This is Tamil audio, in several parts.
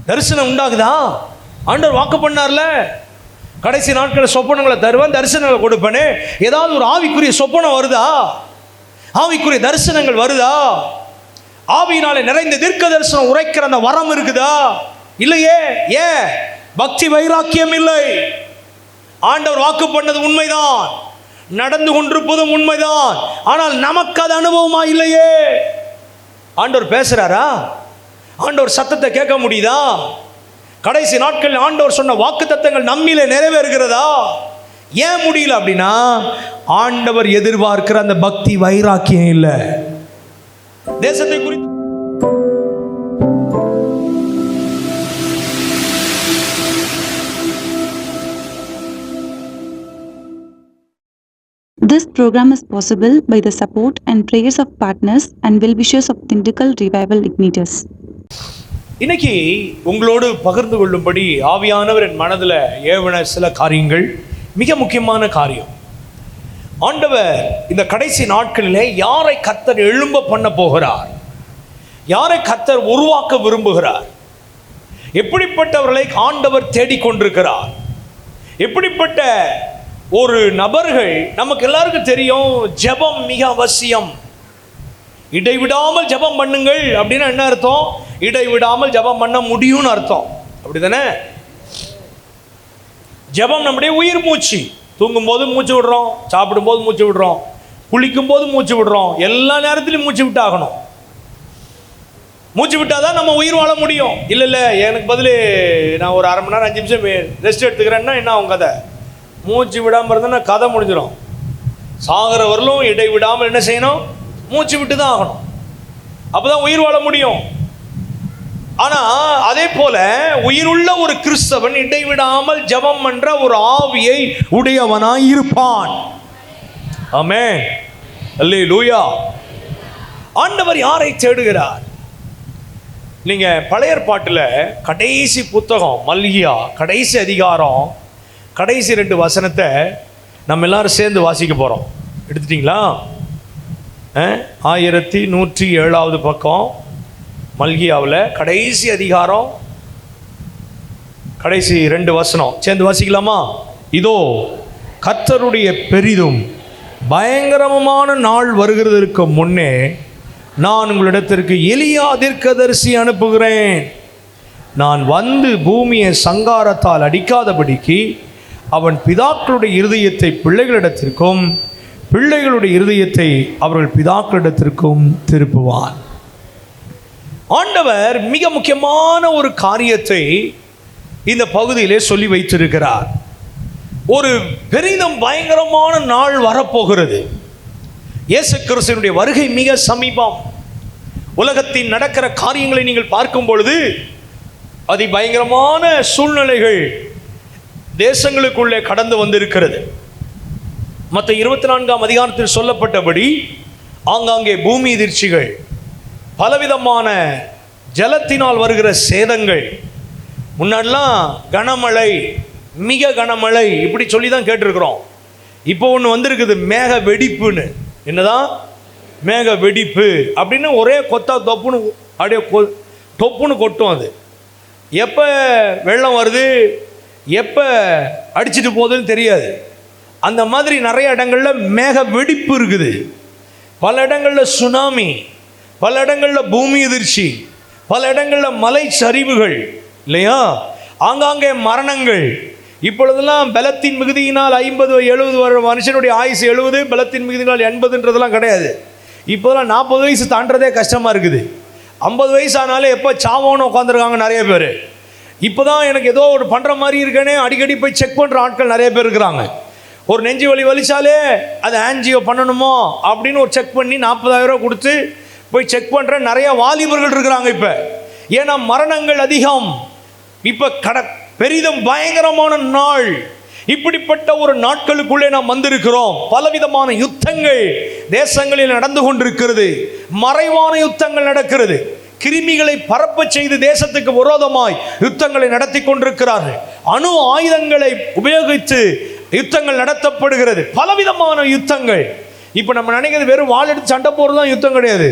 தரிசனம் உண்டாகுதா? ஆண்டவர் வாக்கு பண்ணார்ல, கடைசி நாட்களில் சொப்பனங்களை தருவேன், தரிசனங்களை கொடுப்பேன்னு. ஏதாவது ஒரு ஆவிக்குரிய சொப்பனம் வருதா? ஆவிக்குரிய தரிசனங்கள் வருதா? ஆவியினாலே நிறைந்த தீர்க்க தரிசனம் உரைக்கிற அந்த வரம் இருக்குதா? இல்லையே. ஏன்? பக்தி வைராக்கியம் இல்லை. ஆண்டவர் வாக்கு பண்ணது உண்மைதான், நடந்து கொண்டிருப்பதும் உண்மைதான், ஆனால் நமக்கு அது அனுபவமா இல்லையே. ஆண்டவர் பேசுறாரா? ஆண்டவர் சத்தத்தை கேட்க முடியுதா? கடைசி நாட்களில் ஆண்டவர் சொன்ன வாக்குத்தத்தங்கள் நம்மிலே நிறைவேறுகிறதா? ஏன் முடியல அப்படின்னா, ஆண்டவர் எதிர்பார்க்கிற அந்த பக்தி வைராக்கியம் இல்லை. தேசத்தை குறித்து This program is possible by the support and prayers of partners and well-wishers of Thindikkal Revival Igniters. இன்னைக்கு உங்களோடு பகிர்ந்து கொள்ளும்படி ஆவியானவர் என் மனதில் ஏவன சில காரியங்கள், மிக முக்கியமான காரியம். ஆண்டவர் இந்த கடைசி நாட்களிலே யாரை கர்த்தர் எழும்ப பண்ண போகிறார், யாரை கர்த்தர் உருவாக்க விரும்புகிறார், எப்படிப்பட்டவர்களை ஆண்டவர் தேடிக்கொண்டிருக்கிறார், எப்படிப்பட்ட ஒரு நபர்கள். நமக்கு எல்லாருக்கும் தெரியும், ஜெபம் மிக அவசியம். இடைவிடாமல் ஜெபம் பண்ணுங்கள் அப்படின்னா என்ன அர்த்தம்? இடைவிடாமல் ஜெபம் பண்ண முடியும்னு அர்த்தம். அப்படிதானே? ஜெபம் நம்முடைய உயிர் மூச்சு. தூங்கும் போது மூச்சு விடுறோம், சாப்பிடும்போது மூச்சு விடுறோம், குளிக்கும் போது மூச்சு விடுறோம், எல்லா நேரத்திலையும் மூச்சு விட்டாகணும். மூச்சு விட்டாதான் நம்ம உயிர் வாழ முடியும். இல்லை எனக்கு பதில் நான் ஒரு 1/2 மணி நேரம் 5 நிமிஷம் ரெஸ்ட் எடுத்துக்கிறேன்னா என்ன அவங்க கதை? மூச்சு விடாமல் இருந்தோன்னா கதை முடிஞ்சிடும். சாகிற வரலும் இடைவிடாமல் என்ன செய்யணும்? மூச்சு விட்டு தான் ஆகணும். அப்போ தான் உயிர் வாழ முடியும். ஆனால் அதே போல உயிருள்ள ஒரு கிறிஸ்தவன் இடைவிடாமல் ஜெபம் பண்ற ஒரு ஆவியை உடையவனாய் இருப்பான். ஆமென், அல்லேலூயா. ஆண்டவர் யாரை தேடுகிறார்? நீங்க பழைய ஏற்பாட்டில் கடைசி புத்தகம் மல்கியா, கடைசி அதிகாரம், கடைசி 2 வசனத்தை நம்ம எல்லாரும் சேர்ந்து வாசிக்க போகிறோம். எடுத்துட்டிங்களா? 1107வது பக்கம் மல்கியாவில் கடைசி அதிகாரம், கடைசி 2 வசனம் சேர்ந்து வாசிக்கலாமா? இதோ கர்த்தருடைய பெரிதும் பயங்கரமான நாள் வருகிறதற்கு முன்னே நான் உங்களிடத்திற்கு எலியா தீர்க்கதரிசி அனுப்புகிறேன். நான் வந்து பூமியை சங்காரத்தால் அடிக்காதபடிக்கு அவன் பிதாக்களுடைய இருதயத்தை பிள்ளைகளிடத்திற்கும் பிள்ளைகளுடைய இருதயத்தை அவர்கள் பிதாக்களிடத்திற்கும் திருப்புவான். ஆண்டவர் மிக முக்கியமான ஒரு காரியத்தை இந்த பகுதியிலே சொல்லி வைத்திருக்கிறார். ஒரு பெரிதும் பயங்கரமான நாள் வரப்போகிறது. இயேசு கிறிஸ்துவினுடைய வருகை மிக சமீபம். உலகத்தின் நடக்கிற காரியங்களை நீங்கள் பார்க்கும் பொழுது அதி பயங்கரமான சூழ்நிலைகள் தேசங்களுக்குள்ளே கடந்து வந்திருக்கிறது. மற்ற 24ஆம் அதிகாரத்தில் சொல்லப்பட்டபடி ஆங்காங்கே பூமி எதிர்ச்சிகள், பலவிதமான ஜலத்தினால் வருகிற சேதங்கள். முன்னாடிலாம் கனமழை, மிக கனமழை இப்படி சொல்லி தான் கேட்டிருக்கிறோம். இப்போ ஒன்று வந்திருக்குது, மேக வெடிப்புன்னு. என்னதான்? மேக வெடிப்பு அப்படின்னு ஒரே கொத்தா தொப்புன்னு அப்படியே தொப்புன்னு கொட்டும். அது எப்போ வெள்ளம் வருது, எப்போ அடிச்சுட்டு போகுதுன்னு தெரியாது. அந்த மாதிரி நிறைய இடங்களில் மேக வெடிப்பு இருக்குது. பல இடங்களில் சுனாமி, பல இடங்களில் பூமி எதிர்ச்சி, பல இடங்களில் மலை சரிவுகள், இல்லையா? ஆங்காங்கே மரணங்கள். இப்பொழுதெல்லாம் பலத்தின் மிகுதியினால் 50-70 வருடம் மனுஷனுடைய ஆயுசு 70, பலத்தின் மிகுதியினால் 80ன்றதெல்லாம் கிடையாது. இப்போதெல்லாம் 40 வயசு தாண்டதே கஷ்டமாக இருக்குது. 50 வயசு ஆனாலே எப்போ சாவோன்னு உட்காந்துருக்காங்க நிறைய பேர். இப்போ தான் எனக்கு ஏதோ ஒரு பண்ணுற மாதிரி இருக்கேனே அடிக்கடி போய் செக் பண்ணுற ஆட்கள் நிறைய பேர் இருக்கிறாங்க. ஒரு நெஞ்சு வலி வலிச்சாலே அது ஆன்ஜியோ பண்ணணுமோ அப்படின்னு ஒரு செக் பண்ணி 40,000 ரூபா கொடுத்து போய் செக் பண்ணுற நிறைய வாலிபர்கள் இருக்கிறாங்க இப்போ. ஏன்னா மரணங்கள் அதிகம். இப்போ பெரிதும் பயங்கரமான நாள். இப்படிப்பட்ட ஒரு நாட்களுக்குள்ளே நாம் வந்திருக்கிறோம். பலவிதமான யுத்தங்கள் தேசங்களில் நடந்து கொண்டிருக்கிறது. மறைவான யுத்தங்கள் நடக்கிறது. கிருமிகளை பரப்ப செய்து தேசத்துக்கு விரோதமாய் யுத்தங்களை நடத்தி கொண்டிருக்கிறார்கள். அணு ஆயுதங்களை உபயோகித்து யுத்தங்கள் நடத்தப்படுகிறது. பலவிதமான யுத்தங்கள். இப்போ நம்ம நினைக்கிறது வெறும் வாள் எடுத்து சண்டை போடுறது தான் யுத்தம் கிடையாது.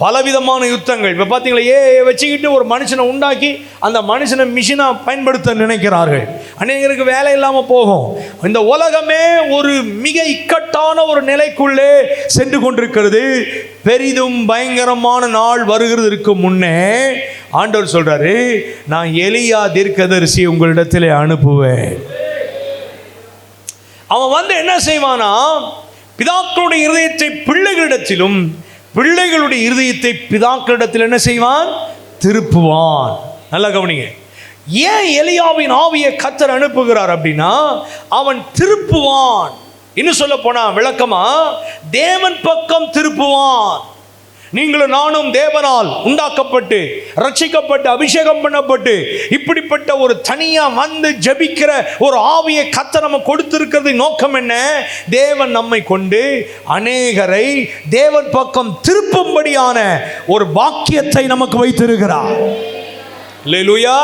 பலவிதமான யுத்தங்கள். இப்போ பார்த்தீங்களா, வச்சுக்கிட்டு ஒரு மனுஷனை உண்டாக்கி அந்த மனுஷனை மிஷினாக பயன்படுத்த நினைக்கிறார்கள். அநேகருக்கு வேலை இல்லாமல் போகும். இந்த உலகமே ஒரு மிக இக்கட்டான ஒரு நிலைக்குள்ளே சென்று கொண்டிருக்கிறது. பெரிதும் பயங்கரமான நாள் வருகிறதுக்கு முன்னே ஆண்டவர் சொல்றாரு, நான் எலியா தீர்க்கதரிசி உங்களிடத்திலே அனுப்புவேன். அவன் வந்து என்ன செய்வானா, பிதாக்களுடைய இருதயத்தை பிள்ளைகளிடத்திலும் பிள்ளைகளுடைய இருதயத்தை பிதாக்களிடத்தில் என்ன செய்வான், திருப்புவான். நல்லா கவனிங்க. ஏன் எலியாவின் ஆவியை கர்த்தர் அனுப்புகிறார் அப்படின்னா, அவன் திருப்புவான். இன்னும் சொல்ல போனா விளக்கமா, தேவன் பக்கம் திருப்புவான். நீங்களும் நானும் தேவனால் உண்டாக்கப்பட்டு ரட்சிக்கப்பட்டு அபிஷேகம் பண்ணப்பட்டு இப்படிப்பட்ட ஒரு தனியா வந்து ஜெபிக்கிற ஒரு ஆவியை கர்த்தர் நம்ம கொடுத்திருக்கிறது. நோக்கம் என்ன? தேவன் நம்மை கொண்டு அநேகரை தேவன் பக்கம் திருப்பும்படியான ஒரு பாக்கியத்தை நமக்கு வைத்திருக்கிறார். அல்லேலூயா.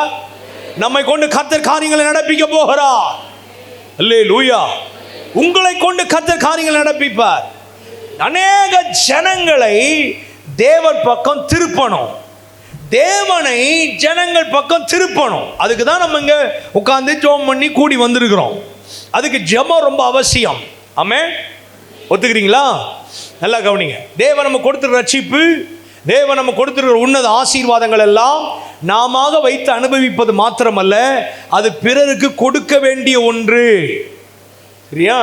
நம்மை கொண்டு கர்த்தர் காரியங்களை நடப்பிக்க போகிறார். அல்லேலூயா. உங்களை கொண்டு கர்த்தர் காரியங்களை நடப்பிப்பார். அநேக ஜனங்களை தேவன் பக்கம் திருப்பணும். தேவனை ஜனங்கள் பக்கம் திருப்பணும். அதுக்கு தான் நம்ம இங்கே உட்கார்ந்து ஜெபம் பண்ணி கூடி வந்திருக்கிறோம். அதுக்கு ஜெபம் ரொம்ப அவசியம். ஆமென். ஒத்துக்கிறீங்களா? நல்லா கவனிங்க. தேவன் நம்ம கொடுத்துருக்கிற ரட்சிப்பு, தேவன் நம்ம கொடுத்துருக்கிற உன்னத ஆசீர்வாதங்கள் எல்லாம் நாம வைத்து அனுபவிப்பது மாத்திரமல்ல, அது பிறருக்கு கொடுக்க வேண்டிய ஒன்று. சரியா?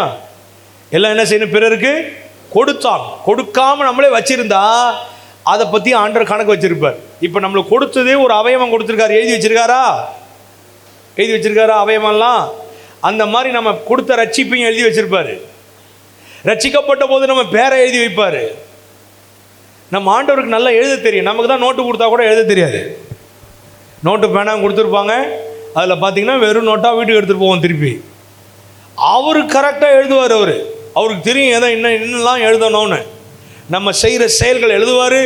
எல்லாம் என்ன செய்யணும்? பிறருக்கு கொடுத்தாங்க. கொடுக்காம நம்மளே வச்சிருந்தா அதை பற்றி ஆண்டவர் கணக்கு வச்சிருப்பார். இப்போ நம்மளுக்கு கொடுத்ததே ஒரு அவயவம் கொடுத்துருக்காரு. எழுதி வச்சிருக்காரா? எழுதி வச்சிருக்காரா அவயவம்லாம்? அந்த மாதிரி நம்ம கொடுத்த ரட்சிப்பையும் எழுதி வச்சிருப்பாரு. ரட்சிக்கப்பட்ட போது நம்ம பேரை எழுதி வைப்பார். நம்ம ஆண்டவருக்கு நல்லா எழுத தெரியும். நமக்கு தான் நோட்டு கொடுத்தா கூட எழுத தெரியாது. நோட்டு பேனாக கொடுத்துருப்பாங்க. அதில் பார்த்தீங்கன்னா வெறும் நோட்டாக வீட்டுக்கு எடுத்துகிட்டு போவோம் திருப்பி. அவரு கரெக்டாக எழுதுவார். அவருக்கு தெரியும் எதை இன்னெல்லாம் எழுதணும்னு. நம்ம செய்கிற செயல்கள் எழுதுவார்,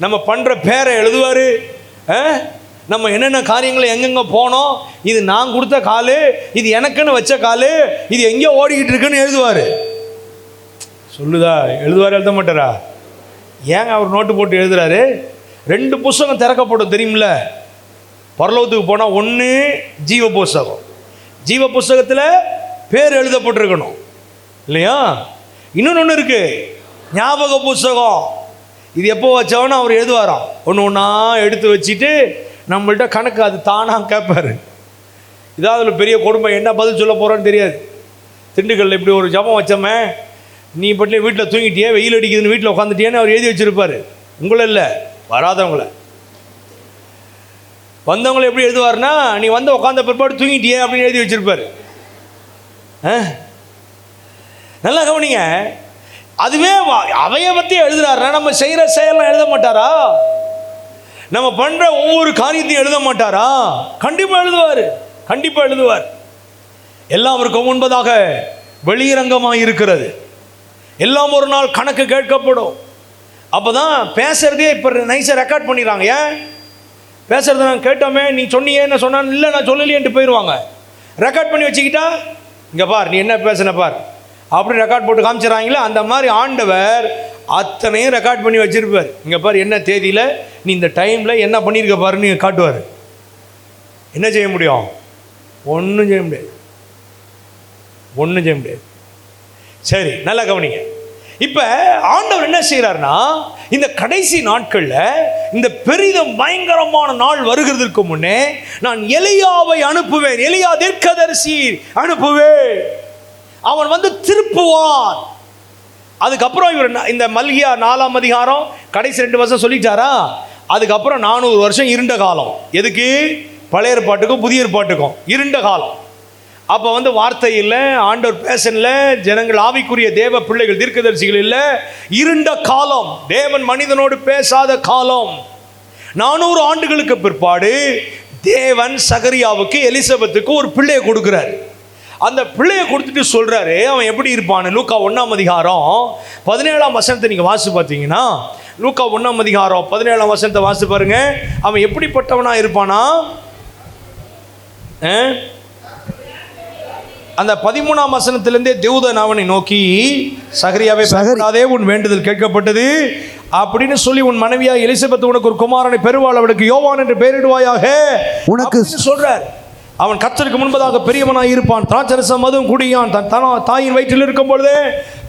நம்ம பண்ணுற பேரை எழுதுவார், நம்ம என்னென்ன காரியங்களை எங்கெங்கே போனோம், இது நான் கொடுத்த காலு, இது எனக்குன்னு வச்ச காலு, இது எங்கேயோ ஓடிக்கிட்டு இருக்குன்னு எழுதுவார். சொல்லுதா? எழுதுவார், எழுத மாட்டாரா? ஏங்க அவர் நோட்டு போட்டு எழுதுறாரு? 2 புஸ்தகம் திறக்கப்படும் தெரியுமில்ல. பரலோகத்துக்கு போனால் ஒன்று ஜீவ புஸ்தகம். ஜீவ புஸ்தகத்தில் பேர் எழுதப்பட்டிருக்கணும் இல்லையா? இன்னொன்று இருக்கு, ஞாபக புஸ்தகம். இது எப்போ வச்சவனோ அவர் எழுதுவாராம். ஒன்று ஒன்றா எடுத்து வச்சுட்டு நம்மள்கிட்ட கணக்கு அது தானாக கேட்பார். இதாவது பெரிய கொடுமை. என்ன பதில் சொல்ல போகிறோன்னு தெரியாது. திண்டுக்கல்ல இப்படி ஒரு ஜபம் வச்சோமே, நீ பட்டிலே வீட்டில் தூங்கிட்டியே, வெயில் அடிக்குதுன்னு வீட்டில் உட்காந்துட்டியேன்னு அவர் எழுதி வச்சுருப்பார். உங்களை இல்லை, வராதவங்களை. வந்தவங்களை எப்படி எழுதுவார்னா, நீ வந்து உட்காந்த பிற்பாடு தூங்கிட்டியே அப்படின்னு எழுதி வச்சுருப்பார். நல்லா கவனிங்க. அதுவே அவயவத்தையும் எழுதுறாருன்னா நம்ம செய்கிற செயலாம் எழுத மாட்டாரா? நம்ம பண்ணுற ஒவ்வொரு காரியத்தையும் எழுத மாட்டாரா? கண்டிப்பாக எழுதுவார். கண்டிப்பாக எழுதுவார். எல்லாம் அவருக்கு முன்பதாக வெளியரங்கமாக இருக்கிறது. எல்லாம் ஒரு நாள் கணக்கு கேட்கப்படும். அப்போ தான் பேசுகிறதே இப்போ நைஸாக ரெக்கார்ட் பண்ணிடுறாங்க. ஏன் பேசுகிறத நான் கேட்டோமே, நீ சொன்னியே என்ன சொன்னான்னு, இல்லை நான் சொல்லலையேன்ட்டு போயிடுவாங்க. ரெக்கார்ட் பண்ணி வச்சுக்கிட்டா, இங்கே பார் நீ என்ன பேசுன பார் அப்படி ரெக்கார்ட் போட்டு காமிச்சிடறாங்களே. அந்த மாதிரி ஆண்டவர் அத்தனையும் ரெக்கார்ட் பண்ணி வச்சுருப்பார். இங்கே பார் என்ன தேதியில் நீ இந்த டைமில் என்ன பண்ணியிருக்க பாருன்னு காட்டுவார். என்ன செய்ய முடியும்? ஒன்றும் செய்ய முடியாது. ஒன்றும் செய்ய முடியாது. சரி, நல்லா கவனிங்க. இப்போ ஆண்டவர் என்ன செய்கிறார்னா, இந்த கடைசி நாட்களில் இந்த பெரிதும் பயங்கரமான நாள் வருகிறதுக்கு முன்னே நான் எலியாவை அனுப்புவேன். எலியா தீர்க்கதரிசி அனுப்புவேன். அவன் வந்து திருப்புவான். அதுக்கப்புறம் இவர் இந்த மல்கியா 4ஆம் அதிகாரம் கடைசி 2 வருஷம் சொல்லிட்டாரா? அதுக்கப்புறம் 400 வருஷம் இருண்ட காலம். எதுக்கு? பழைய ஏற்பாட்டுக்கும் புதிய ஏற்பாட்டுக்கும் இருண்ட காலம். அப்போ வந்து வார்த்தை இல்லை, ஆண்டவர் பேசல, ஜனங்கள் ஆவிக்குரிய தேவ பிள்ளைகள் தீர்க்கதரிசிகள் இல்லை. இருண்ட காலம், தேவன் மனிதனோடு பேசாத காலம். 400 ஆண்டுகளுக்கு பிற்பாடு தேவன் சகரியாவுக்கு எலிசபெத்துக்கு ஒரு பிள்ளையை கொடுக்குறாரு. அந்த பிள்ளையை கொடுத்துட்டு சொல்கிறாரு அவன் எப்படி இருப்பான்னு. லூக்கா 1ஆம் அதிகாரம் 17ஆம் வசனத்தை நீங்கள் வாசி பார்த்தீங்கன்னா, லூக்கா 1ஆம் அதிகாரம் 17ஆம் வசனத்தை வாசி பாருங்க. அவன் எப்படிப்பட்டவனாக இருப்பானா? அந்த 13ஆம் வசனத்திலிருந்தே தேவதூதன் அவனை நோக்கி, சகரியாவே பயப்படாதே, உன் வேண்டுதல் கேட்கப்பட்டது, அப்படின்னு சொல்லி உன் மனைவியா எலிசபெத் உனக்கு ஒரு குமாரனை பெறுவாள், அவளுக்கு யோவான் என்று பெயரிடுவாயாக உனக்கு சொல்றார். அவன் கர்த்தருக்கு முன்பதாக பெரியவனாய் இருப்பான், திராட்சரசம் மதுவும் குடியான், தன் தாயின் வயிற்றில் இருக்கும் பொழுதே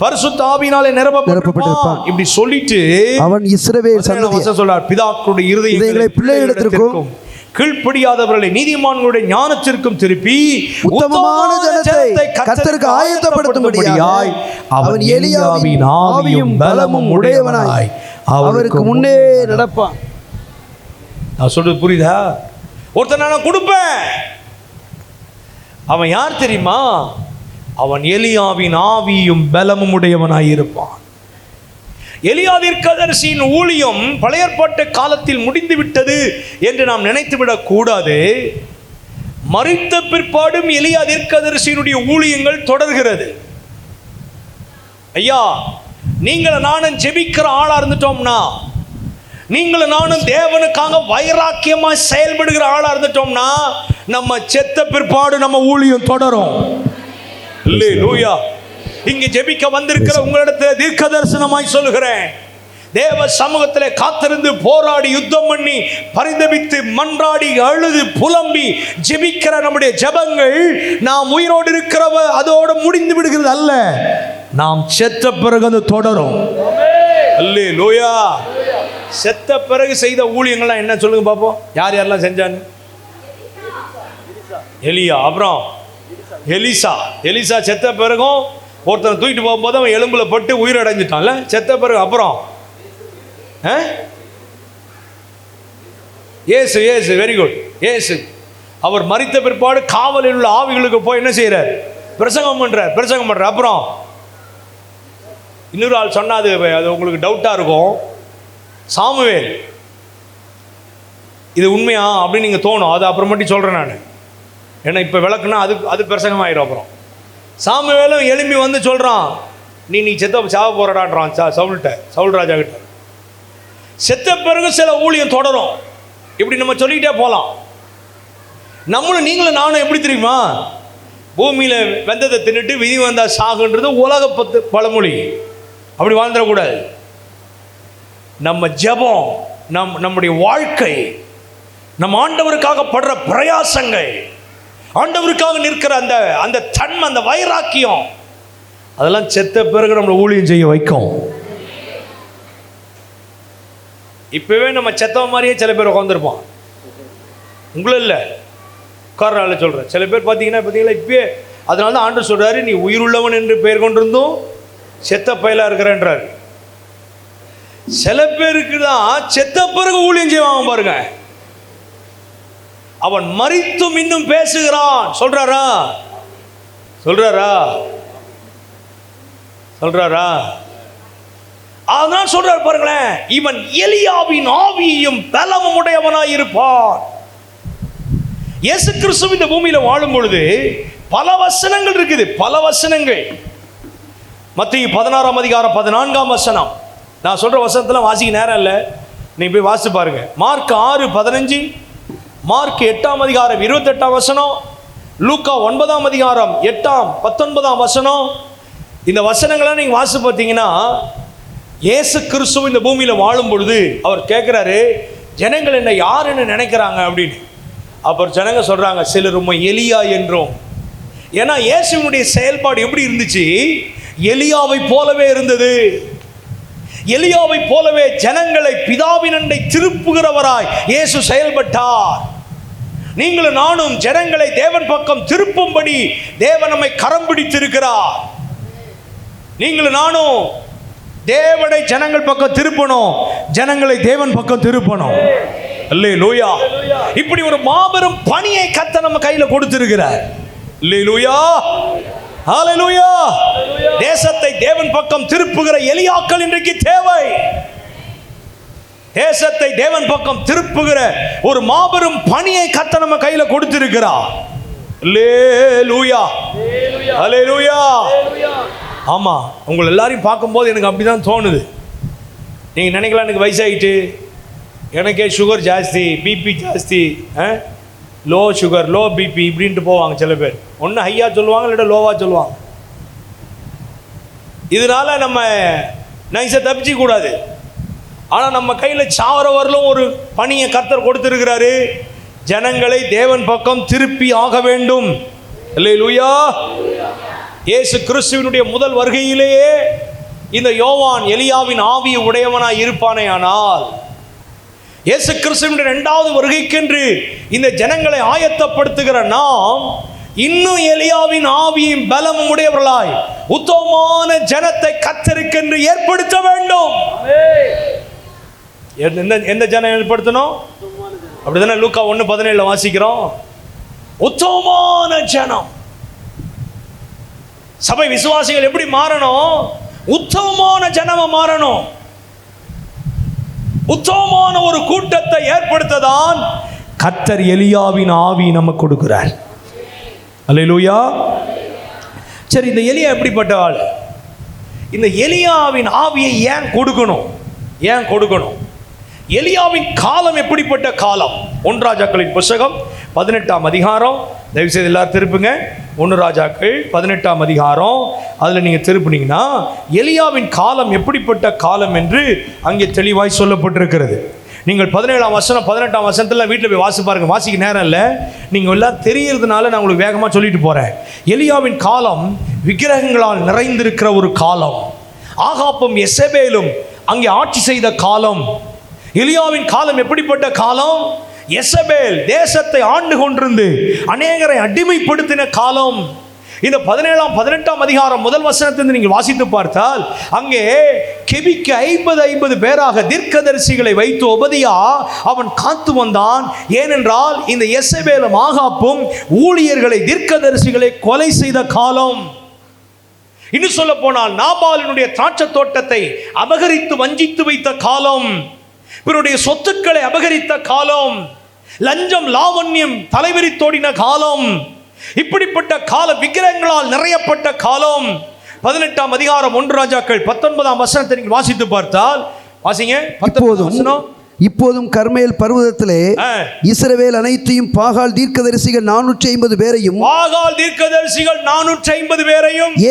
பரிசுத்த ஆவியினாலே நிரப்பப்பட்டிருப்பான். இப்படி சொல்லிட்டு அவன் இஸ்ரவேல் சந்ததியை சொல்றார், பிதாக்களுடைய இருதயங்களை பிள்ளைகளிடத்திற்கும் கீழ்ப்படியாதவர்களை நீதிமான்களுடைய ஞானத்திற்கும் திருப்பி உத்தமமான ஜனத்தை கர்த்தருக்கு ஆயத்தப்படுத்தும்படியாய் அவன் எலியாவின் ஆவியும் பலமும் உடையவனாய் அவருக்கு முன்னே நடப்பான். நான் சொல்றது புரியுதா? ஒருத்தன் நான் கொடுப்பேன். அவன் யார் தெரியுமா? அவன் எலியாவின் ஆவியும் பலமும் உடையவனாய் இருப்பான். எலியா தீர்க்கதரிசியின் ஊழியம் பழைய ஏற்பாட்டு காலத்தில் முடிந்து விட்டது என்று நாம் நினைத்துவிடக் கூடாது. மரித்த பிற்பாடும் எலியா தீர்க்கதரிசியினுடைய ஊழியங்கள் தொடர்கிறது. ஐயா, நீங்களும் நானும் ஜெபிக்கிற ஆளா இருந்துட்டோம்னா, நீங்களும் நானும் தேவனுக்காக வைராக்கியமா செயல்படுகிற ஆளா இருந்துட்டோம்னா, நம்ம செத்த பிற்பாடு நம்ம ஊழியம் தொடரும். அல்லேலூயா. இங்கு ஜெபிக்க வந்திருக்கிற உங்களிடத்தில் தீர்க்க தரிசனமாய் சொல்லுகிறேன், தேவ சமூகத்தில் காத்திருந்து போராடி யுத்தம் பண்ணி பரிதபித்து மன்றாடி அழுது புலம்பி ஜெபிக்கிற நம்முடைய ஜெபங்கள் நாம் உயிரோடு இருக்கிறவ அதோடு முடிந்து விடுகிறது அல்ல, நாம் செத்த பிறகு அது தொடரும். அல்லேலூயா. செத்த பிறகு செய்த ஊழியங்கள்லாம் என்ன சொல்லுங்க பார்ப்போம். யார் யாரெல்லாம் செஞ்சான்னு? எலியா, அப்புறம் எலிசா செத்த பிறகும் ஒருத்தனை தூக்கிட்டு போகும்போது அவன் எலும்புல பட்டு உயிரடைஞ்சிட்டான்ல, செத்த பிறகு. அப்புறம் ஏசு வெரி குட். ஏசு அவர் மரித்த பிற்பாடு காவலில் உள்ள ஆவிகளுக்கு போய் என்ன செய்யறார்? பிரசங்கம் பண்றார். அப்புறம் இன்னொரு ஆள் சொன்னாது, அது உங்களுக்கு டவுட்டா இருக்கும், சாமுவேல். இது உண்மையா அப்படின்னு நீங்க தோணும், அது அப்புறம் மட்டும் சொல்றேன் நான். ஏன்னா இப்ப விளக்குனா அது பிரசங்கம் ஆயிரும். அப்புறம் சாமுவேலும் எழும்பி வந்து சொல்றான், நீ செத்த சாவ போறடான்றான் சவுல் ராஜா கிட்ட. செத்த பிறகு சில ஊழியம் தொடரும். இப்படி நம்ம சொல்லிக்கிட்டே போகலாம். நம்மளும் நீங்களும் நானும் எப்படி தெரியுமா? பூமியில வெந்ததை தின்னுட்டு விதி வந்தா சாகுன்றது உலக பழமொழி. அப்படி வாழ்ந்துடக்கூடாது. நம்ம ஜெபம், நம்முடைய வாழ்க்கை, நம்ம ஆண்டவருக்காக படுற பிரயாசங்கள், ஆண்டவருக்காக நிற்கிற அந்த தன்மை, அந்த வைராக்கியம், அதெல்லாம் செத்த பிறகு நம்மளை ஊழியம் செய்ய வைக்கும். இப்பவே நம்ம செத்தவ மாதிரியே சில பேர் உட்காந்துருப்பான். உங்களும் இல்லை, உட்கார சொல்றேன். சில பேர் பார்த்தீங்கன்னா இப்பயே அதனால தான் ஆண்டவர் சொல்றாரு, நீ உயிருள்ளவன் என்று பெயர் கொண்டிருந்தும் செத்த பயலா இருக்கிறன்றார். சில பேருக்கு தான் செத்த பிறகு ஊழியம் செய்வாங்க பாருங்க. அவன் மரித்தும் இன்னும் பேசுகிறான். சொல்றாரா? அதான் சொல்றாரு பாருங்களேன், இவன் எலியாவின் ஆவியும் பலமும் உடையவனாய் இருப்பான். இயேசு கிறிஸ்து இந்த பூமியில வாழும் பொழுது பல வசனங்கள் இருக்குது, பல வசனங்கள். மத்தேயு 16ஆம் அதிகாரம் 14ஆம் வசனம். நான் சொல்ற வசனத்துல வாசிக்க நேரம் இல்லை, நீங்க போய் வாசிச்சு பாருங்க. மார்க் 6:15, மார்க் 8ஆம் அதிகாரம் 28ஆம் வசனம், லூக்கா 9ஆம் அதிகாரம் 8ஆம் 19ஆம் வசனம். இந்த வசனங்களை நீங்க வாசிச்சு பார்த்தீங்கன்னா, இயேசு கிறிஸ்து இந்த பூமியில வாழும் பொழுது அவர் கேட்கிறாரு, ஜனங்கள் என்ன யாருன்னு நினைக்கிறாங்க அப்படின்னு. அப்புறம் ஜனங்க சொல்றாங்க, சிலர் உம்மை எலியா என்றோம். ஏன்னா இயேசுவினுடைய செயல்பாடு எப்படி இருந்துச்சு? எலியாவை போலவே இருந்தது. எலியாவை போலவே ஜனங்களை பிதாவினண்டை திருப்புகிறவராய் இயேசு செயல்பட்டார். நீங்களும் நானும் ஜனங்களை தேவன் பக்கம் திருப்பும்படி தேவன் நம்மை கரம் பிடித்திருக்கிறார். நீங்களும் நானும் தேவனை ஜனங்கள் பக்கம் திருப்பணும், ஜனங்களை தேவன் பக்கம் திருப்பணும். அல்லேலூயா. இப்படி ஒரு மாபெரும் பணியை கர்த்தர் நம்ம கையில கொடுத்திருக்கிறார். அல்லேலூயா, ஹalleluya. தேசத்தை தேவன் பக்கம் திருப்புகிற எலியாக்கள் இன்றைக்கு தேவை. தேசத்தை தேவன் பக்கம் திருப்புகிற ஒரு மாபெரும் பணியை கர்த்தர் நம்ம கையில கொடுத்திருக்கிறார். அல்லேலூயா, ஹalleluya. ஆமா, உங்களை எல்லாரையும் பார்க்கும்போது எனக்கு அப்படிதான் தோணுது. நீங்க நினைக்கலாம், எனக்கு வயசாயிட்டு, எனக்கே சுகர் ஜாஸ்தி, பிபி ஜாஸ்தி, லோ சுகர் லோ பிபி இப்படின்ட்டு போவாங்க சில பேர். ஒன்று ஹையா சொல்லுவாங்க, இல்லாட்ட லோவா சொல்லுவாங்க. இதனால நம்ம நைஸை தப்பிச்சிக்க கூடாது. ஆனால் நம்ம கையில் சாவர வரலும் ஒரு பணியை கர்த்தர் கொடுத்திருக்கிறாரு. ஜனங்களை தேவன் பக்கம் திருப்பி ஆக வேண்டும். அல்லேலூயா. இயேசு கிறிஸ்துவினுடைய முதல் வருகையிலேயே இந்த யோவான் எலியாவின் ஆவியை உடையவனாய் இருப்பானே, ஆனால் இயேசு கிறிஸ்துவினுடைய இரண்டாவது வருகைக்கென்று இந்த ஜனங்களை ஆயத்தப்படுத்துகிற நாம் இன்னும் எலியாவின் ஆவியின் பலமும் உடையவர்களாய் உத்தமமான ஜனத்தை கர்த்தருக்கென்று ஏற்படுத்த வேண்டும். எந்த ஜனம் ஏற்படுத்தணும்? அப்படிதானே லூக்கா 1:17 வாசிக்கிறோம். உத்தமமான ஜனம். சபை விசுவாசிகள் எப்படி மாறணும்? உத்தமமான ஜனமா மாறணும். உத்தமமான ஒரு கூட்டத்தை ஏற்படுத்ததான் கர்த்தர் எலியாவின் ஆவி நமக்கு கொடுக்கிறார். அல்லேலூயா. சரி, இந்த எலியா எப்படிப்பட்ட ஆள்? இந்த எலியாவின் ஆவியை ஏன் கொடுக்கணும்? எலியாவின் காலம் எப்படிப்பட்ட காலம்? 1 ராஜாக்களின் புத்தகம் 18ஆம் அதிகாரம், தயவுசெய்து எல்லாரும் திருப்புங்க. 1 ராஜாக்கள் 18ஆம் அதிகாரம், அதில் நீங்கள் திருப்புனீங்கன்னா எலியாவின் காலம் எப்படிப்பட்ட காலம் என்று அங்கே தெளிவாய் சொல்லப்பட்டிருக்கிறது. நீங்கள் 17ஆம் வசனம் 18ஆம் வசனத்தில் வீட்டில் போய் வாசி பாருங்க. வாசிக்க நேரம் இல்லை, நீங்கள் எல்லாம் தெரியறதுனால நான் உங்களுக்கு வேகமாக சொல்லிட்டு போகிறேன். எலியாவின் காலம் விக்கிரகங்களால் நிறைந்திருக்கிற ஒரு காலம். ஆகாப்பும் எசபேலும் அங்கே ஆட்சி செய்த காலம். எலியாவின் காலம் எப்படிப்பட்ட காலம்? எசபேல் தேசத்தை ஆண்டு கொண்டிருந்து அநேகரை அடிமைப்படுத்தின காலம். இந்த 18ஆம் அதிகாரம் முதல் வசனத்திலிருந்து நீங்கள் வாசித்து பார்த்தால் அங்கே கெபிக்கு 50 பேராக தீர்க்கதரிசிகளை வைத்து ஒபதியா அவன் காத்து வந்தான். ஏனென்றால் இந்த எசபேலும் ஆகாப்பும் ஊழியர்களை தீர்க்கதரிசிகளை கொலை செய்த காலம். இன்னும் சொல்ல போனால் நாபாலினுடைய திராட்சை தோட்டத்தை அபகரித்து வஞ்சித்து வைத்த காலம், இவருடைய சொத்துக்களை அபகரித்த காலம், லஞ்சம் லாவண்யம் தலைவிரித்தோடின காலம். இப்படிப்பட்ட கால விக்கிரகங்களால் நிறையப்பட்ட காலம். 18ஆம் அதிகாரம் 1 ராஜாக்கள் 19ஆம் வசனத்தை நீங்கள் வாசித்து பார்த்தால் வாசிங்க. இப்போதும் கர்மேல் பர்வதத்திலே இஸ்ரவேல் அனைத்தையும் பாகால் தீர்க்கதரிசிகள் 450 பேரையும்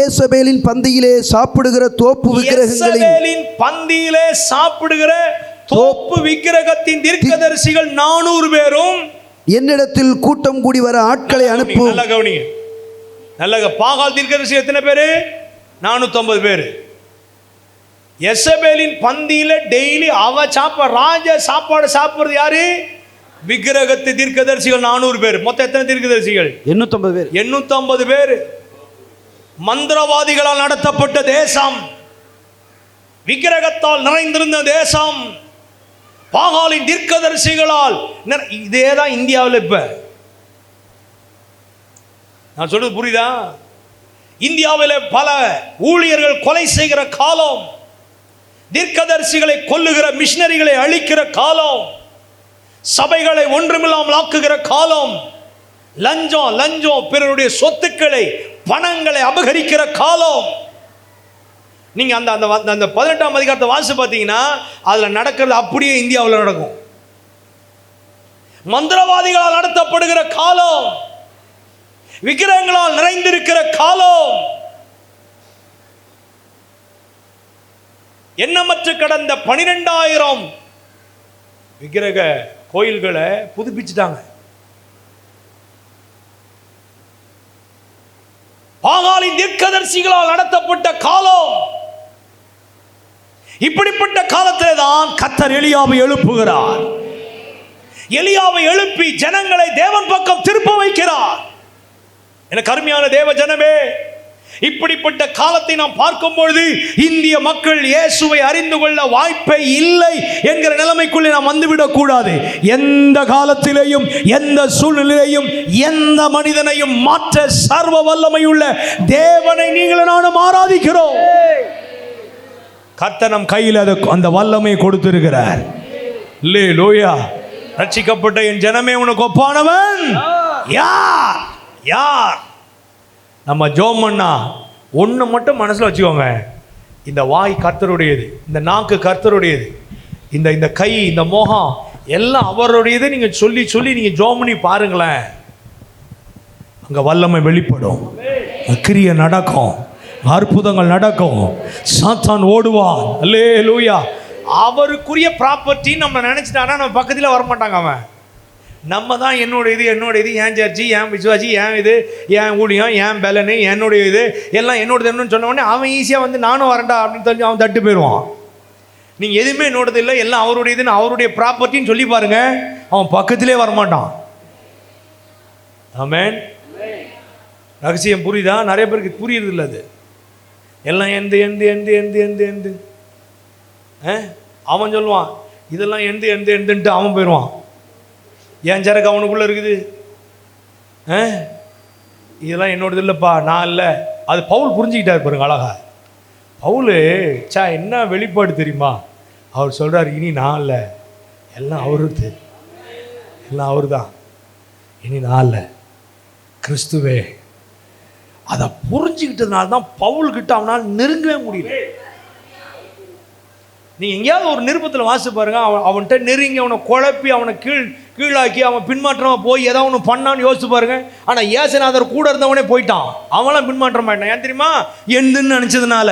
ஏசபேலின் பந்தியிலே சாப்பிடுகிற தோப்பு விக்கிரகத்தின் தீர்க்கதரிசிகள் 400 பேரும் என்னிடத்தில் கூட்டம் கூடி வர ஆட்களை அனுப்பு. நல்ல கவனிங்க, நல்ல. பாகால் தீர்க்கதரிசி எத்தனை பேரு? 450 பேரு. எசபேலின் பந்தியில டெய்லி ராஜ சாப்பாடு சாப்பிடுறது யாரு? விக்கிரகத்து தீர்க்கதரிசிகள் 400 பேர். மொத்தம் எத்தனை தீர்க்கதரிசிகள்? 850 பேர். மந்திரவாதிகளால் நடத்தப்பட்ட தேசம், விக்கிரகத்தால் நிறைந்திருந்த தேசம், பாகாலின் தீர்க்கதரிசிகளால். இதேதான் இந்தியாவில். இப்ப நான் சொல்றது புரியுதா? இந்தியாவில் பல ஊழியர்கள் கொலை செய்கிற காலம், தீர்க்கதரிசிகளை கொல்லுகிற மிஷனரிகளை அழிக்கிற காலம், சபைகளை ஒன்றுமில்லாமல் ஆக்குகிற காலம், லஞ்சம் பிறருடைய சொத்துக்களை பணங்களை அபகரிக்கிற காலம். நீங்க அந்த 18ஆம் அதிகாரத்தை வாசி பார்த்தீங்கன்னா அதுல நடக்கிறது அப்படியே இந்தியாவில் நடக்கும். மந்திரவாதிகளால் நடத்தப்படுகிற காலம், விக்கிரகங்களால் நிறைந்திருக்கிற காலம். எண்ணமற்று கடந்த 12,000 விக்கிரக கோயில்களை புதுப்பிச்சுட்டாங்க. பாகாலின் தீர்க்கதரிசிகளால் நடத்தப்பட்ட காலம். இப்படிப்பட்ட காலத்திலே தான் கர்த்தர் எலியாவை எழுப்புகிறார். எலியாவை எழுப்பி ஜனங்களை தேவன் பக்கம் திருப்ப வைக்கிறார். எனக்கு அருமையான தேவ ஜனமே, இப்படிப்பட்ட காலத்தை நாம் பார்க்கும் பொழுது இந்திய மக்கள் இயேசுவை அறிந்து கொள்ள வாய்ப்பே இல்லை என்கிற நிலைமைக்குள்ளே நாம் வந்துவிடக் கூடாது. எந்த காலத்திலேயும் எந்த சூழ்நிலையும் எந்த மனிதனையும் மாற்ற சர்வ வல்லமையுள்ள தேவனை நீங்கள் நானும் ஆராதிக்கிறோம். கர்த்தர் நம் கையில் அந்த வல்லமை கொடுத்திருக்கிறார். அல்லேலூயா. ரட்சிக்கப்பட்ட என் ஜனமே, உனக்கு ஒப்பானவன் யார்? யார்? நம்ம ஜோம் பண்ணா ஒன்று மட்டும் மனசில் வச்சுக்கோங்க. இந்த வாய் கர்த்தருடையது, இந்த நாக்கு கர்த்தருடையது, இந்த கை, இந்த மோகம் எல்லாம் அவருடையது. நீங்கள் சொல்லி சொல்லி நீங்கள் ஜோம் பண்ணி பாருங்களேன், அங்கே வல்லமை வெளிப்படும், கிரியை நடக்கும், அற்புதங்கள் நடக்கும், சாத்தான் ஓடுவான். அல்லேலூயா. அவருக்குரிய ப்ராப்பர்ட்டி நம்ம நினச்சிட்டானா நம்ம பக்கத்தில் வரமாட்டாங்க. அவன் நம்ம தான் என்னோட இது என் சர்ச்சி, என் விசுவாசி, என் இது, என் ஊழியம், என் பலனு, என்னுடைய இது எல்லாம் என்னோடது என்னன்னு சொன்ன உடனே அவன் ஈஸியாக வந்து நானும் வரேன்டா அப்படின்னு தெரிஞ்சு அவன் தட்டு போயிடுவான். நீங்கள் எதுவுமே என்னோடது இல்லை, எல்லாம் அவருடைய இதுன்னு அவருடைய ப்ராப்பர்ட்டின்னு சொல்லி பாருங்க, அவன் பக்கத்திலே வரமாட்டான். ஆமென். ரகசியம் புரியுதா? நிறைய பேருக்கு புரியுறது இல்லை. அது எல்லாம் எந்து அவன் சொல்லுவான், இதெல்லாம் எந்துன்ட்டு அவன் போயிடுவான். ஏன் சரக்கு அவனுக்குள்ளே இருக்குது, இதெல்லாம் என்னோடது இல்லைப்பா, நான் இல்லை. அது பவுல் புரிஞ்சுக்கிட்டார் பாருங்க அழகா. பவுல் என்ன வெளிப்பாடு தெரியுமா? அவர் சொல்கிறார், இனி நான் இல்லை, எல்லாம் அவருது, எல்லாம் அவரு தான், இனி நான் இல்லை, கிறிஸ்துவே. அதை புரிஞ்சுக்கிட்டதுனால தான் பவுல்கிட்ட அவனால் நெருங்கவே முடியல. நீங்கள் எங்கேயாவது ஒரு நிருபத்தில் வாசிச்சு பாருங்க, அவன்கிட்ட நெருங்கி அவனை குழப்பி அவனை கீழாக்கி அவன் பின்மாற்றமாக போய் ஏதாவது ஒன்று பண்ணான்னு யோசிச்சு பாருங்க. ஆனால் இயேசுநாதர் கூட இருந்தவனே போயிட்டான், அவன்லாம் பின்மாற்றம் ஆயிட்டான். ஏன் தெரியுமா? என்னன்னு நினச்சதுனால.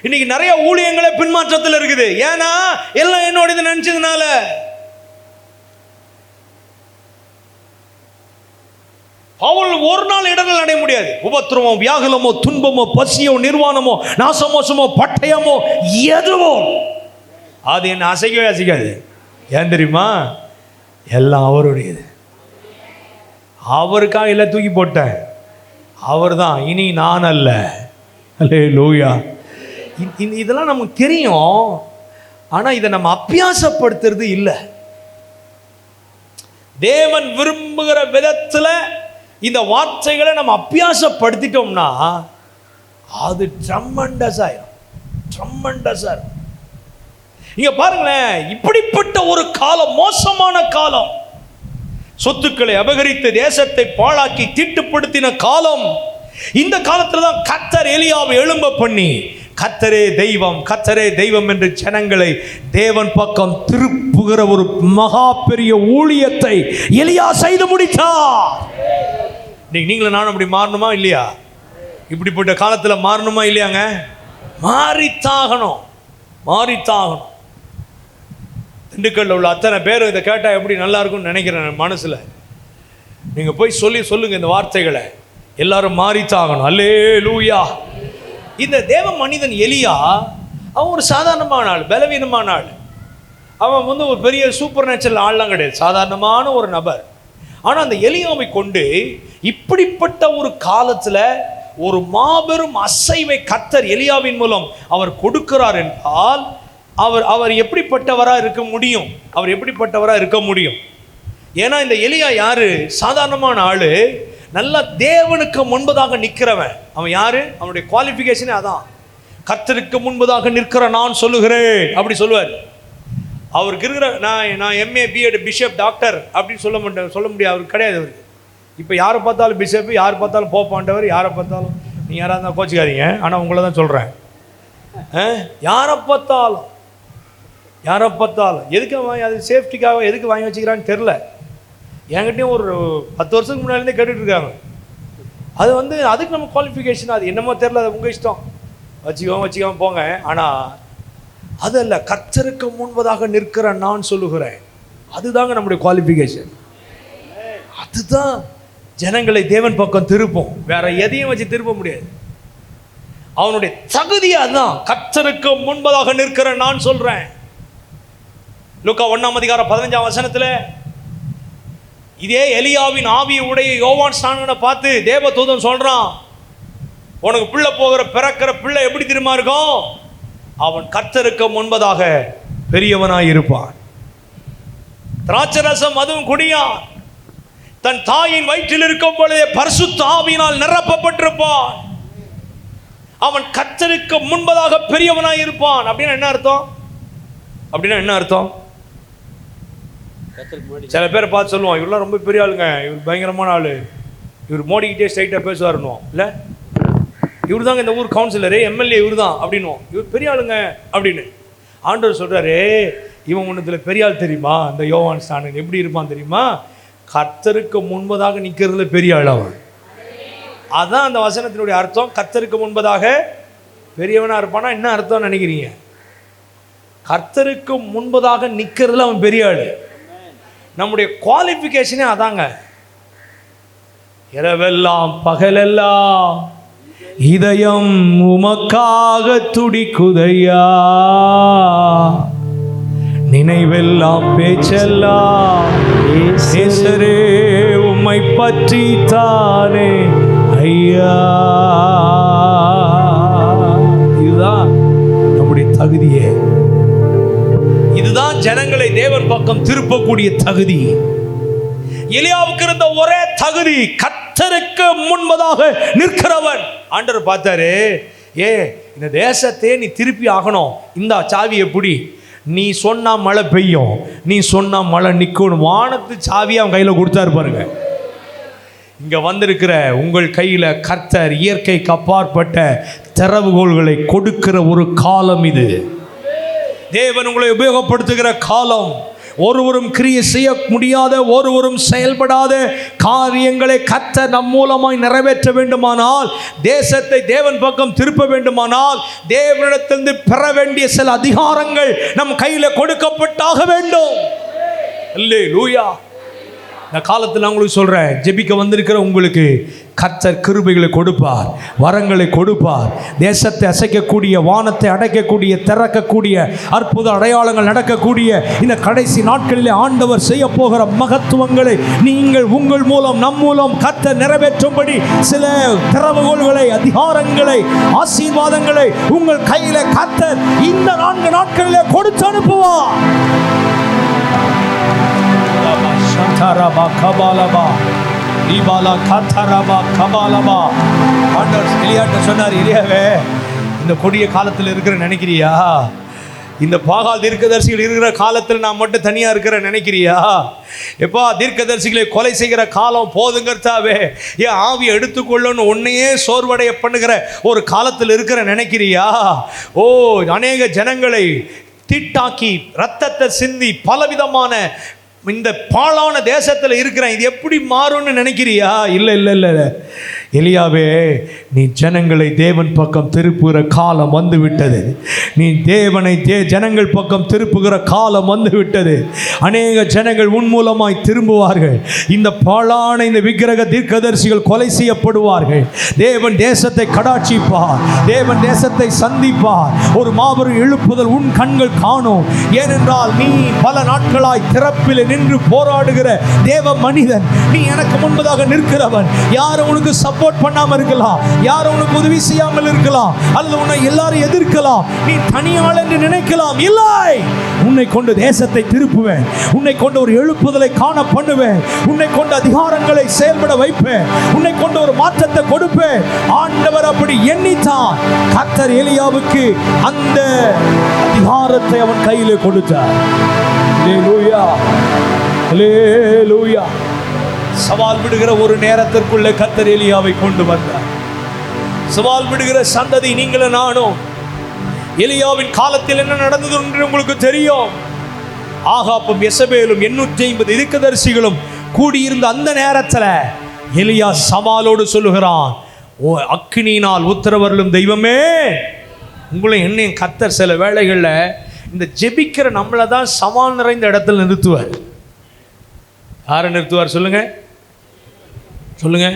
இன்னைக்கு நிறைய ஊழியங்களே பின்மாற்றத்தில் இருக்குது. ஏன்னா எல்லாம் என்னோட இது நினச்சதுனால. அவள் ஒரு நாள் இடங்கள் அடைய முடியாது. உபத்திரமோ, வியாகுலமோ, துன்பமோ, பசியோ, நிர்வாணமோ, நாசமோசமோ, பட்டயமோ, எதுவோ அது என்ன அசைக்கவே அசைக்காது. ஏன் தெரியுமா? எல்லாம் அவருடையது. அவருக்காக எல்லாம் தூக்கி போட்டேன், அவர் தான், இனி நான் அல்ல. அல்லேலூயா. இதெல்லாம் நமக்கு தெரியும், ஆனால் இதை நம்ம அபியாசப்படுத்துறது இல்லை. தேவன் விரும்புகிற விதத்தில் இந்த வார்த்தைகளை நம்ம அபியாசப்படுத்திட்டோம்னா அது ட்ரமெண்டஸா இருக்கும். இங்க பாருங்களேன், இப்படிப்பட்ட ஒரு காலம், மோசமான காலம், சொத்துக்களை அபகரித்து தேசத்தை பாழாக்கி தீட்டுப்படுத்தின காலம். இந்த காலத்துல தான் கர்த்தர் எலியாவை எழும்ப பண்ணி, கர்த்தரே தெய்வம், கர்த்தரே தெய்வம் என்று ஜனங்களை தேவன் பக்கம் திருப்புகிற ஒரு மகா பெரிய ஊழியத்தை எலியா செய்து முடித்தார். நீங்களும் நானும் அப்படி மாறணுமா இல்லையா? இப்படிப்பட்ட காலத்தில் மாறணுமா இல்லையாங்க? மாறித்தாகணும். திண்டுக்கல்ல உள்ள அத்தனை பேர் இதை கேட்டால் எப்படி நல்லா இருக்கும்னு நினைக்கிறேன் மனசில். நீங்கள் போய் சொல்லுங்க இந்த வார்த்தைகளை, எல்லாரும் மாறித்தாகணும். அல்லேலூயா. இந்த தேவ மனிதன் எலியா அவன் ஒரு சாதாரணமான ஆள், பலவீனமான ஆள். அவன் வந்து ஒரு பெரிய சூப்பர் நேச்சுரல் ஆள்லாம் கிடையாது, சாதாரணமான ஒரு நபர். ஆனால் அந்த எலியாவை கொண்டு இப்படிப்பட்ட ஒரு காலத்தில் ஒரு மாபெரும் அசைவை கர்த்தர் எலியாவின் மூலம் அவர் கொடுக்கிறார் என்றால் அவர் எப்படிப்பட்டவராக இருக்க முடியும்? ஏன்னா இந்த எலியா யாரு? சாதாரணமான ஆளு, நல்லா தேவனுக்கு முன்பதாக நிற்கிறவன். அவன் யாரு? அவனுடைய குவாலிஃபிகேஷனே அதான். கர்த்தருக்கு முன்பதாக நிற்கிற நான் சொல்லுகிறேன் அப்படி சொல்லுவார். அவருக்கு இருக்கிற நான் எம்ஏ, பிஎட், பிஷப், டாக்டர் அப்படின்னு சொல்ல முடியாது. அவருக்கு கிடையாது. அவருக்கு இப்போ யாரை பார்த்தாலும் பிஷப்பு, யார் பார்த்தாலும் போப்பாண்டவர், யாரை பார்த்தாலும் நீங்கள் யாராக இருந்தால் கோச்சிக்காதீங்க, ஆனால் உங்களை தான் சொல்கிறேன். யாரை பார்த்தாலும் எதுக்கு அது சேஃப்டிக்காக எதுக்கு வாங்கி வச்சுக்கிறான்னு தெரில. என்கிட்டையும் ஒரு 10 வருஷத்துக்கு முன்னாடிருந்தே கேட்டுட்ருக்காங்க. அது வந்து அதுக்கு நம்ம குவாலிஃபிகேஷன் அது என்னமோ தெரில, அது உங்கள் இஷ்டம், வச்சுக்கோங்க போங்க. ஆனால் அதல்ல, கர்த்தருக்கு முன்பதாக நிற்கிற நான் சொல்லுகிறேன், அதுதாங்க நம்முடைய குவாலிஃபிகேஷன். அதுதான் ஜனங்களை தேவன் பக்கம் திருப்போம், வேற எதையும் வச்சு திருப்ப முடியாது. அவனுடைய தகுதி அதுதான், கர்த்தருக்கு முன்பதாக நிற்கிற நான் சொல்றேன். லூக்கா 1:15 இதே எலியாவின் ஆவியை உடைய யோவான் ஸ்நானனை பார்த்து தேவதூதன் சொல்றான், உனக்கு பிள்ளை பிறக்கிற பிள்ளை எப்படி தெரியுமா இருக்கும்? அவன் கர்த்தருக்கு முன்பதாக பெரியவனாய் இருப்பான். திராட்சரசம் அதுவும் குடியான், தன் தாயின் வயிற்றில் இருக்கும் பொழுதே பரிசுத்த ஆவியினால் நிரப்பப்பட்டிருப்பான். அவன் கர்த்தருக்கு முன்பதாக பெரியவனாய் இருப்பான். அப்படின்னா என்ன அர்த்தம்? சில பேரை பார்த்து சொல்லுவான், இவரெல்லாம் ரொம்ப பெரிய ஆளுங்க, இவர் பயங்கரமான ஆளு, இவர் மோடிக்கிட்டே ஸ்ட்ரைட்டாக பேசுவாருன்னுவோம். இல்லை, இவர் தாங்க இந்த ஊர் கவுன்சிலரு, எம்எல்ஏ இவர் தான் அப்படின்னுவோம். இவர் பெரிய ஆளுங்க அப்படின்னு. ஆண்டவர் சொல்கிறாரு, இவன் ஒன்றுத்தில் பெரிய ஆள் தெரியுமா? இந்த யோவான் ஸ்நானன் எப்படி இருப்பான் தெரியுமா? கர்த்தருக்கு முன்பதாக நிற்கிறதுல பெரிய ஆள் அவன். அதான் அந்த வசனத்தினுடைய அர்த்தம். கர்த்தருக்கு முன்பதாக பெரியவனாக இருப்பானா என்ன அர்த்தம்னு நினைக்கிறீங்க? கர்த்தருக்கு முன்பதாக நிற்கிறதுல அவன் பெரிய ஆள். நம்முடைய குவாலிஃபிகேஷனே அதாங்க. இரவெல்லாம் பகலெல்லாம் இதயம் உமக்காக துடிக்குதையா, நினைவெல்லாம் பேச்செல்லாம் நேசரே உம்மை பற்றி தானே ஐயா. இதுதான் நம்முடைய தகுதியே. இதுதான் ஜனங்களை தேவன் பக்கம் திருப்பக்கூடிய தகுதி. எலியாவுக்கு இருந்த ஒரே தகுதி, கர்த்தருக்கு முன்பதாக நிற்கிறவன். ஆண்டவர் பார்த்தாரு, இந்த தேசத்தை நீ திருப்பி ஆகணும், இந்த சாவி எப்படி, நீ சொன்னா மழை பெய்யும், நீ சொன்னா மழை நிற்கணும். வானத்து சாவியை அவன் கையில் கொடுத்தாரு பாருங்க. இங்க வந்திருக்கிற உங்கள் கையில கர்த்தர் இயற்கைக்கு அப்பாற்பட்ட திறவுகோல்களை கொடுக்கிற ஒரு காலம் இது. தேவன் உங்களை உபயோகப்படுத்துகிற காலம். ஒருவரும் கிரியை செய்ய முடியாத, ஒருவரும் செயல்படாத காரியங்களை கர்த்தர் நம் மூலமாய் நிறைவேற்ற வேண்டுமானால், தேசத்தை தேவன் பக்கம் திருப்ப வேண்டுமானால், தேவனிடத்திலிருந்து பெற வேண்டிய சில அதிகாரங்கள் நம் கையில் கொடுக்கப்பட்டாக வேண்டும். அல்லேலூயா. இந்த காலத்தில் நான் உங்களுக்கு சொல்கிறேன், ஜெபிக்க வந்திருக்கிற உங்களுக்கு கர்த்தர் கிருபைகளை கொடுப்பார், வரங்களை கொடுப்பார். தேசத்தை அசைக்கக்கூடிய, வானத்தை அடைக்கக்கூடிய, திறக்கக்கூடிய, அற்புத அடையாளங்கள் நடக்கக்கூடிய இந்த கடைசி நாட்களிலே ஆண்டவர் செய்ய போகிற மகத்துவங்களை நீங்கள் உங்கள் மூலம், நம் மூலம் கர்த்தர் நிறைவேற்றும்படி சில திறவுகோல்களை, அதிகாரங்களை, ஆசீர்வாதங்களை உங்கள் கையில கர்த்தர் இந்த 4 நாட்களிலே கொடுத்து அனுப்புவார். கபாலபா கபாலபா கபாலபா. ஆண்டவர் எலியாட்ட சொன்னார், எலியாவே இந்த கொடிய காலத்தில் இருக்கிற நினைக்கிறியா? இந்த பாகால் தீர்க்கதரிசிகள் இருக்கிற காலத்தில் நான் மட்டும் தனியாக இருக்கிற நினைக்கிறியா? எப்பா, தீர்க்கதரிசிகளை கொலை செய்கிற காலம் போதுங்கிறதாவே என் ஆவியை எடுத்துக்கொள்ளணும் உன்னையே சோர்வடைய பண்ணுகிற ஒரு காலத்தில் இருக்கிற நினைக்கிறியா? ஓ, அநேக ஜனங்களை தீட்டாக்கி ரத்தத்தை சிந்தி பலவிதமான இந்த பாழான தேசத்தில் இருக்கிறேன், இது எப்படி மாறும்னு நினைக்கிறியா? இல்லை இல்லை இல்லை எலியாவே, நீ ஜனங்களை தேவன் பக்கம் திருப்புகிற காலம் வந்து விட்டது. நீ தேவனை ஜனங்கள் பக்கம் திருப்புகிற காலம் வந்து விட்டது. அநேக ஜனங்கள் உன் மூலமாய் திரும்புவார்கள். இந்த பாழான இந்த விக்கிரக தீர்க்கதரிசிகள் கொலை செய்யப்படுவார்கள். தேவன் தேசத்தை கடாட்சிப்பார், தேவன் தேசத்தை சந்திப்பார். ஒரு மாபெரும் எழுப்புதல் உன் கண்கள் காணும். ஏனென்றால் நீ பல நாட்களாய் திறப்பில் நின்று போராடுகிற தேவ மனிதன். நீ எனக்கு முன்பதாக நிற்கிறவன். யாரும் உனக்கு சப்போர்ட் பண்ணாம இருக்கலாம், யாரும் உனக்கு உதவி செய்யாமல் இருக்கலாம், அல்லது உன்னை எல்லாரும் எதிர்க்கலாம், நீ தனியாள் என்று நினைக்கலாம். இல்லை, உன்னை கொண்டு தேசத்தை திருப்புவேன், உன்னை கொண்டு ஒரு எழுப்புதலை காண பண்ணுவேன், உன்னை கொண்டு அதிகாரங்களை செயல்பட வைப்பேன், உன்னை கொண்டு ஒரு மாற்றத்தை கொடுப்பேன். ஆண்டவர் அப்படி எண்ணித்தான் கர்த்தர் எலியாவுக்கு அந்த அதிகாரத்தை அவன் கையிலே கொடுத்தார். அல்லேலூயா, அல்லேலூயா. சவால் விடுகிற ஒரு நேரத்திற்குள்ளே கர்த்தர் எலியாவை கொண்டு வந்தார். சவால் விடுகிற சந்ததி நீங்களும் நானும். எலியாவின் காலத்தில் என்ன நடந்தது என்று உங்களுக்கு தெரியும். ஆகாப்பும் எசபேலும் 850 தீர்க்கதரிசிகளும் கூடியிருந்த அந்த நேரத்தில் எலியா சவாலோடு சொல்லுகிறான், ஓ அக்கினியினால் உத்தரவருளும் தெய்வமே. உங்களை என்னையும் கர்த்தர் சில வேளைகளில் இந்த ஜெபிக்கிற நம்மளை தான் சவால் நிறைந்த இடத்துல நிறுத்துவார். யாரை நிறுத்துவார் சொல்லுங்க சொல்லுங்க.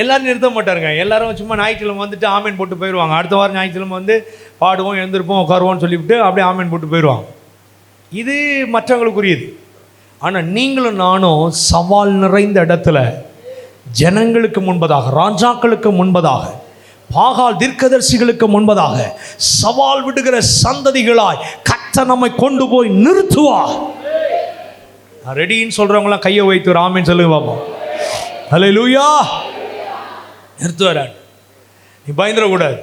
எல்லாரும் நிறுத்த மாட்டாருங்க. எல்லாரும் சும்மா ஞாயிற்றுக்கிழமை வந்துட்டு ஆமீன் போட்டு போயிடுவாங்க. அடுத்த வாரம் ஞாயிற்றுக்கிழமை வந்து பாடுவோம், எழுந்திருப்போம், உட்காருவோம்னு சொல்லிவிட்டு அப்படியே ஆமீன் போட்டு போயிடுவாங்க. இது மற்றவங்களுக்குரியது. ஆனால் நீங்களும் நானும் சவால் நிறைந்த இடத்துல ஜனங்களுக்கு முன்பதாக, ராஜாக்களுக்கு முன்பதாக, பாகால் தீர்க்கதரிசிகளுக்கு முன்பதாக சவால் விடுகிற சந்ததிகளாய் கர்த்தர் நம்மை கொண்டு போய் நிறுத்துவார். ரெடின்னு சொல்றவங்களாம் கையை வைத்து ஆமென் சொல்லுங்க பாப்போம். ஹல்லேலூயா. நிறுத்துவார். நீ பயந்துடக்கூடாது.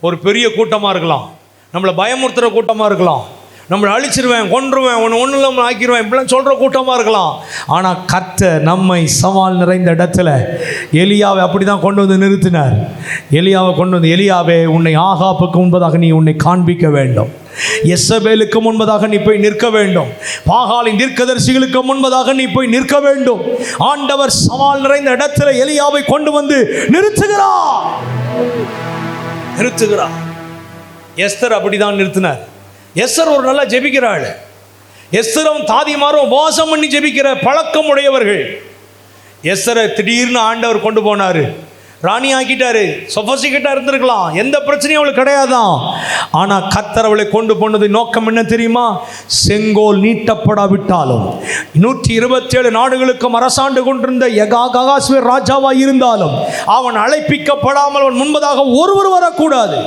ஒரு பெரிய கூட்டமாக இருக்கலாம், நம்மளை பயமுறுத்துகிற கூட்டமாக இருக்கலாம், நம்மளை அழிச்சிருவேன், கொன்றுவேன், ஒன்றும் இல்லாமல் ஆக்கிடுவேன், இப்படிலாம் சொல்கிற கூட்டமாக இருக்கலாம். ஆனால் கர்த்தர் நம்மை சவால் நிறைந்த இடத்துல எலியாவை அப்படி தான் கொண்டு வந்து நிறுத்தினார். எலியாவை கொண்டு வந்து, எலியாவே உன்னை ஆகாப்புக்கு முன்பதாக நீ உன்னை காண்பிக்க வேண்டும், எசபேலுக்கு முன்பதாக நீ போய் நிற்க வேண்டும், பாகாலின் தீர்க்கதரிசிகளுக்கு முன்பதாக நீ போய் நிற்க வேண்டும். ஆண்டவர் சவால் நிறைந்த இடத்துல எலியாவை கொண்டு வந்து நிறுத்துகிறார். எஸ்தர் அப்படிதான் நிறுத்தினார். எஸ்தர் ஒரு நல்லா ஜெபிக்கிறாள். எஸ்தரும் தாதிமாரும் உபவாசம் பண்ணி ஜெபிக்கிற பழக்கம் உடையவர்கள். எஸ்தரை திடீர்னு ஆண்டவர் கொண்டு போனார், ராணி ஆக்கிட்டாரு. சொபசிக்கிட்டா இருந்திருக்கலாம், எந்த பிரச்சனையும் அவளுக்கு கிடையாதான். ஆனால் கர்த்தர் அவளை கொண்டு போனது நோக்கம் என்ன தெரியுமா? செங்கோல் நீட்டப்படாவிட்டாலும் 127 நாடுகளுக்கும் அரசாண்டு கொண்டிருந்த அகாஸ்வேர் ராஜாவாக இருந்தாலும் அவன் அழைப்பிக்கப்படாமல் அவன் முன்பதாக ஒருவர் வரக்கூடாது.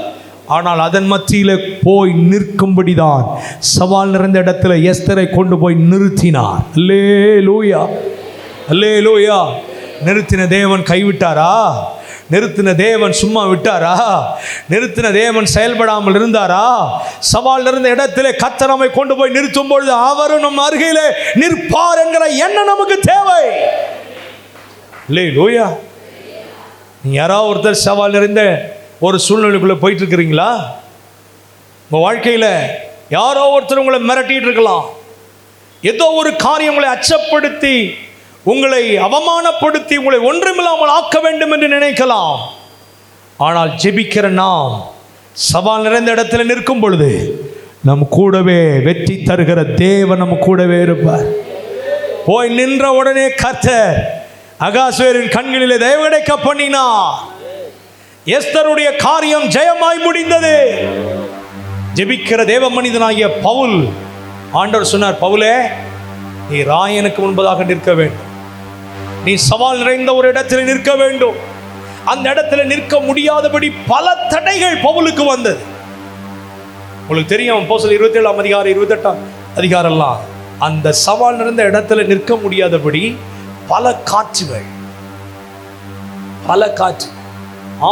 ஆனால் அதன் மத்தியில் போய் நிற்கும்படிதான் சவால் நிறைந்த இடத்துல எஸ்தரை கொண்டு போய் நிறுத்தினார். அல்லேலூயா, அல்லேலூயா. நிறுத்தின தேவன் கைவிட்டாரா? நிறுத்தின தேவன் சும்மா விட்டாரா? நிறுத்தின தேவன் செயல்படாமல் இருந்தாரா? சவால் இருந்த இடத்திலே கர்த்தர் நம்மை கொண்டு போய் நிறுத்தும் பொழுது அவரும் நம் அருகிலே நிற்பார் என்கிற எண்ணம் நமக்கு தேவை. அல்லேலூயா. நீ யாராவது ஒருத்தர் சவால் நிறைந்த ஒரு சூழ்நிலைக்குள்ளே போயிட்டு இருக்கிறீங்களா? உங்கள் வாழ்க்கையில் யாரோ ஒருத்தர் உங்களை மிரட்டிட்டு இருக்கலாம். ஏதோ ஒரு காரியம் உங்களை அச்சப்படுத்தி, உங்களை அவமானப்படுத்தி, உங்களை ஒன்றுமில்லாமல் ஆக்க வேண்டும் என்று நினைக்கலாம். ஆனால் ஜெபிக்கிற நாம் சவால் நிறைந்த இடத்துல நிற்கும் பொழுது நம் கூடவே வெற்றி தருகிற தேவன் நம் கூடவே இருப்பார். போய் நின்ற உடனே கர்த்தர் அகாஸ்வேரின் கண்களிலே தயவு கிடைக்க பண்ணினார். எஸ்தருடைய காரியம் ஜெயமாய் முடிந்தது. ஜெபிக்கிற தேவ மனிதனாகிய பவுல், ஆண்டவர் சொன்னார், பவுலே, நீ ராயனுக்கு முன்பதாக நிற்க வேண்டும். நீ சவால் நிறைந்த ஒரு இடத்தில் நிற்க வேண்டும். அந்த இடத்துல நிற்க முடியாதபடி பல தடைகள் பவுலுக்கு வந்தது. உங்களுக்கு தெரியும், அப்போஸ்தலர் 27 அதிகாரம் 28 அதிகாரம்லாம் அந்த சவால் நிறைந்த இடத்துல நிற்க முடியாதபடி பல காற்றுகள், பல காற்று,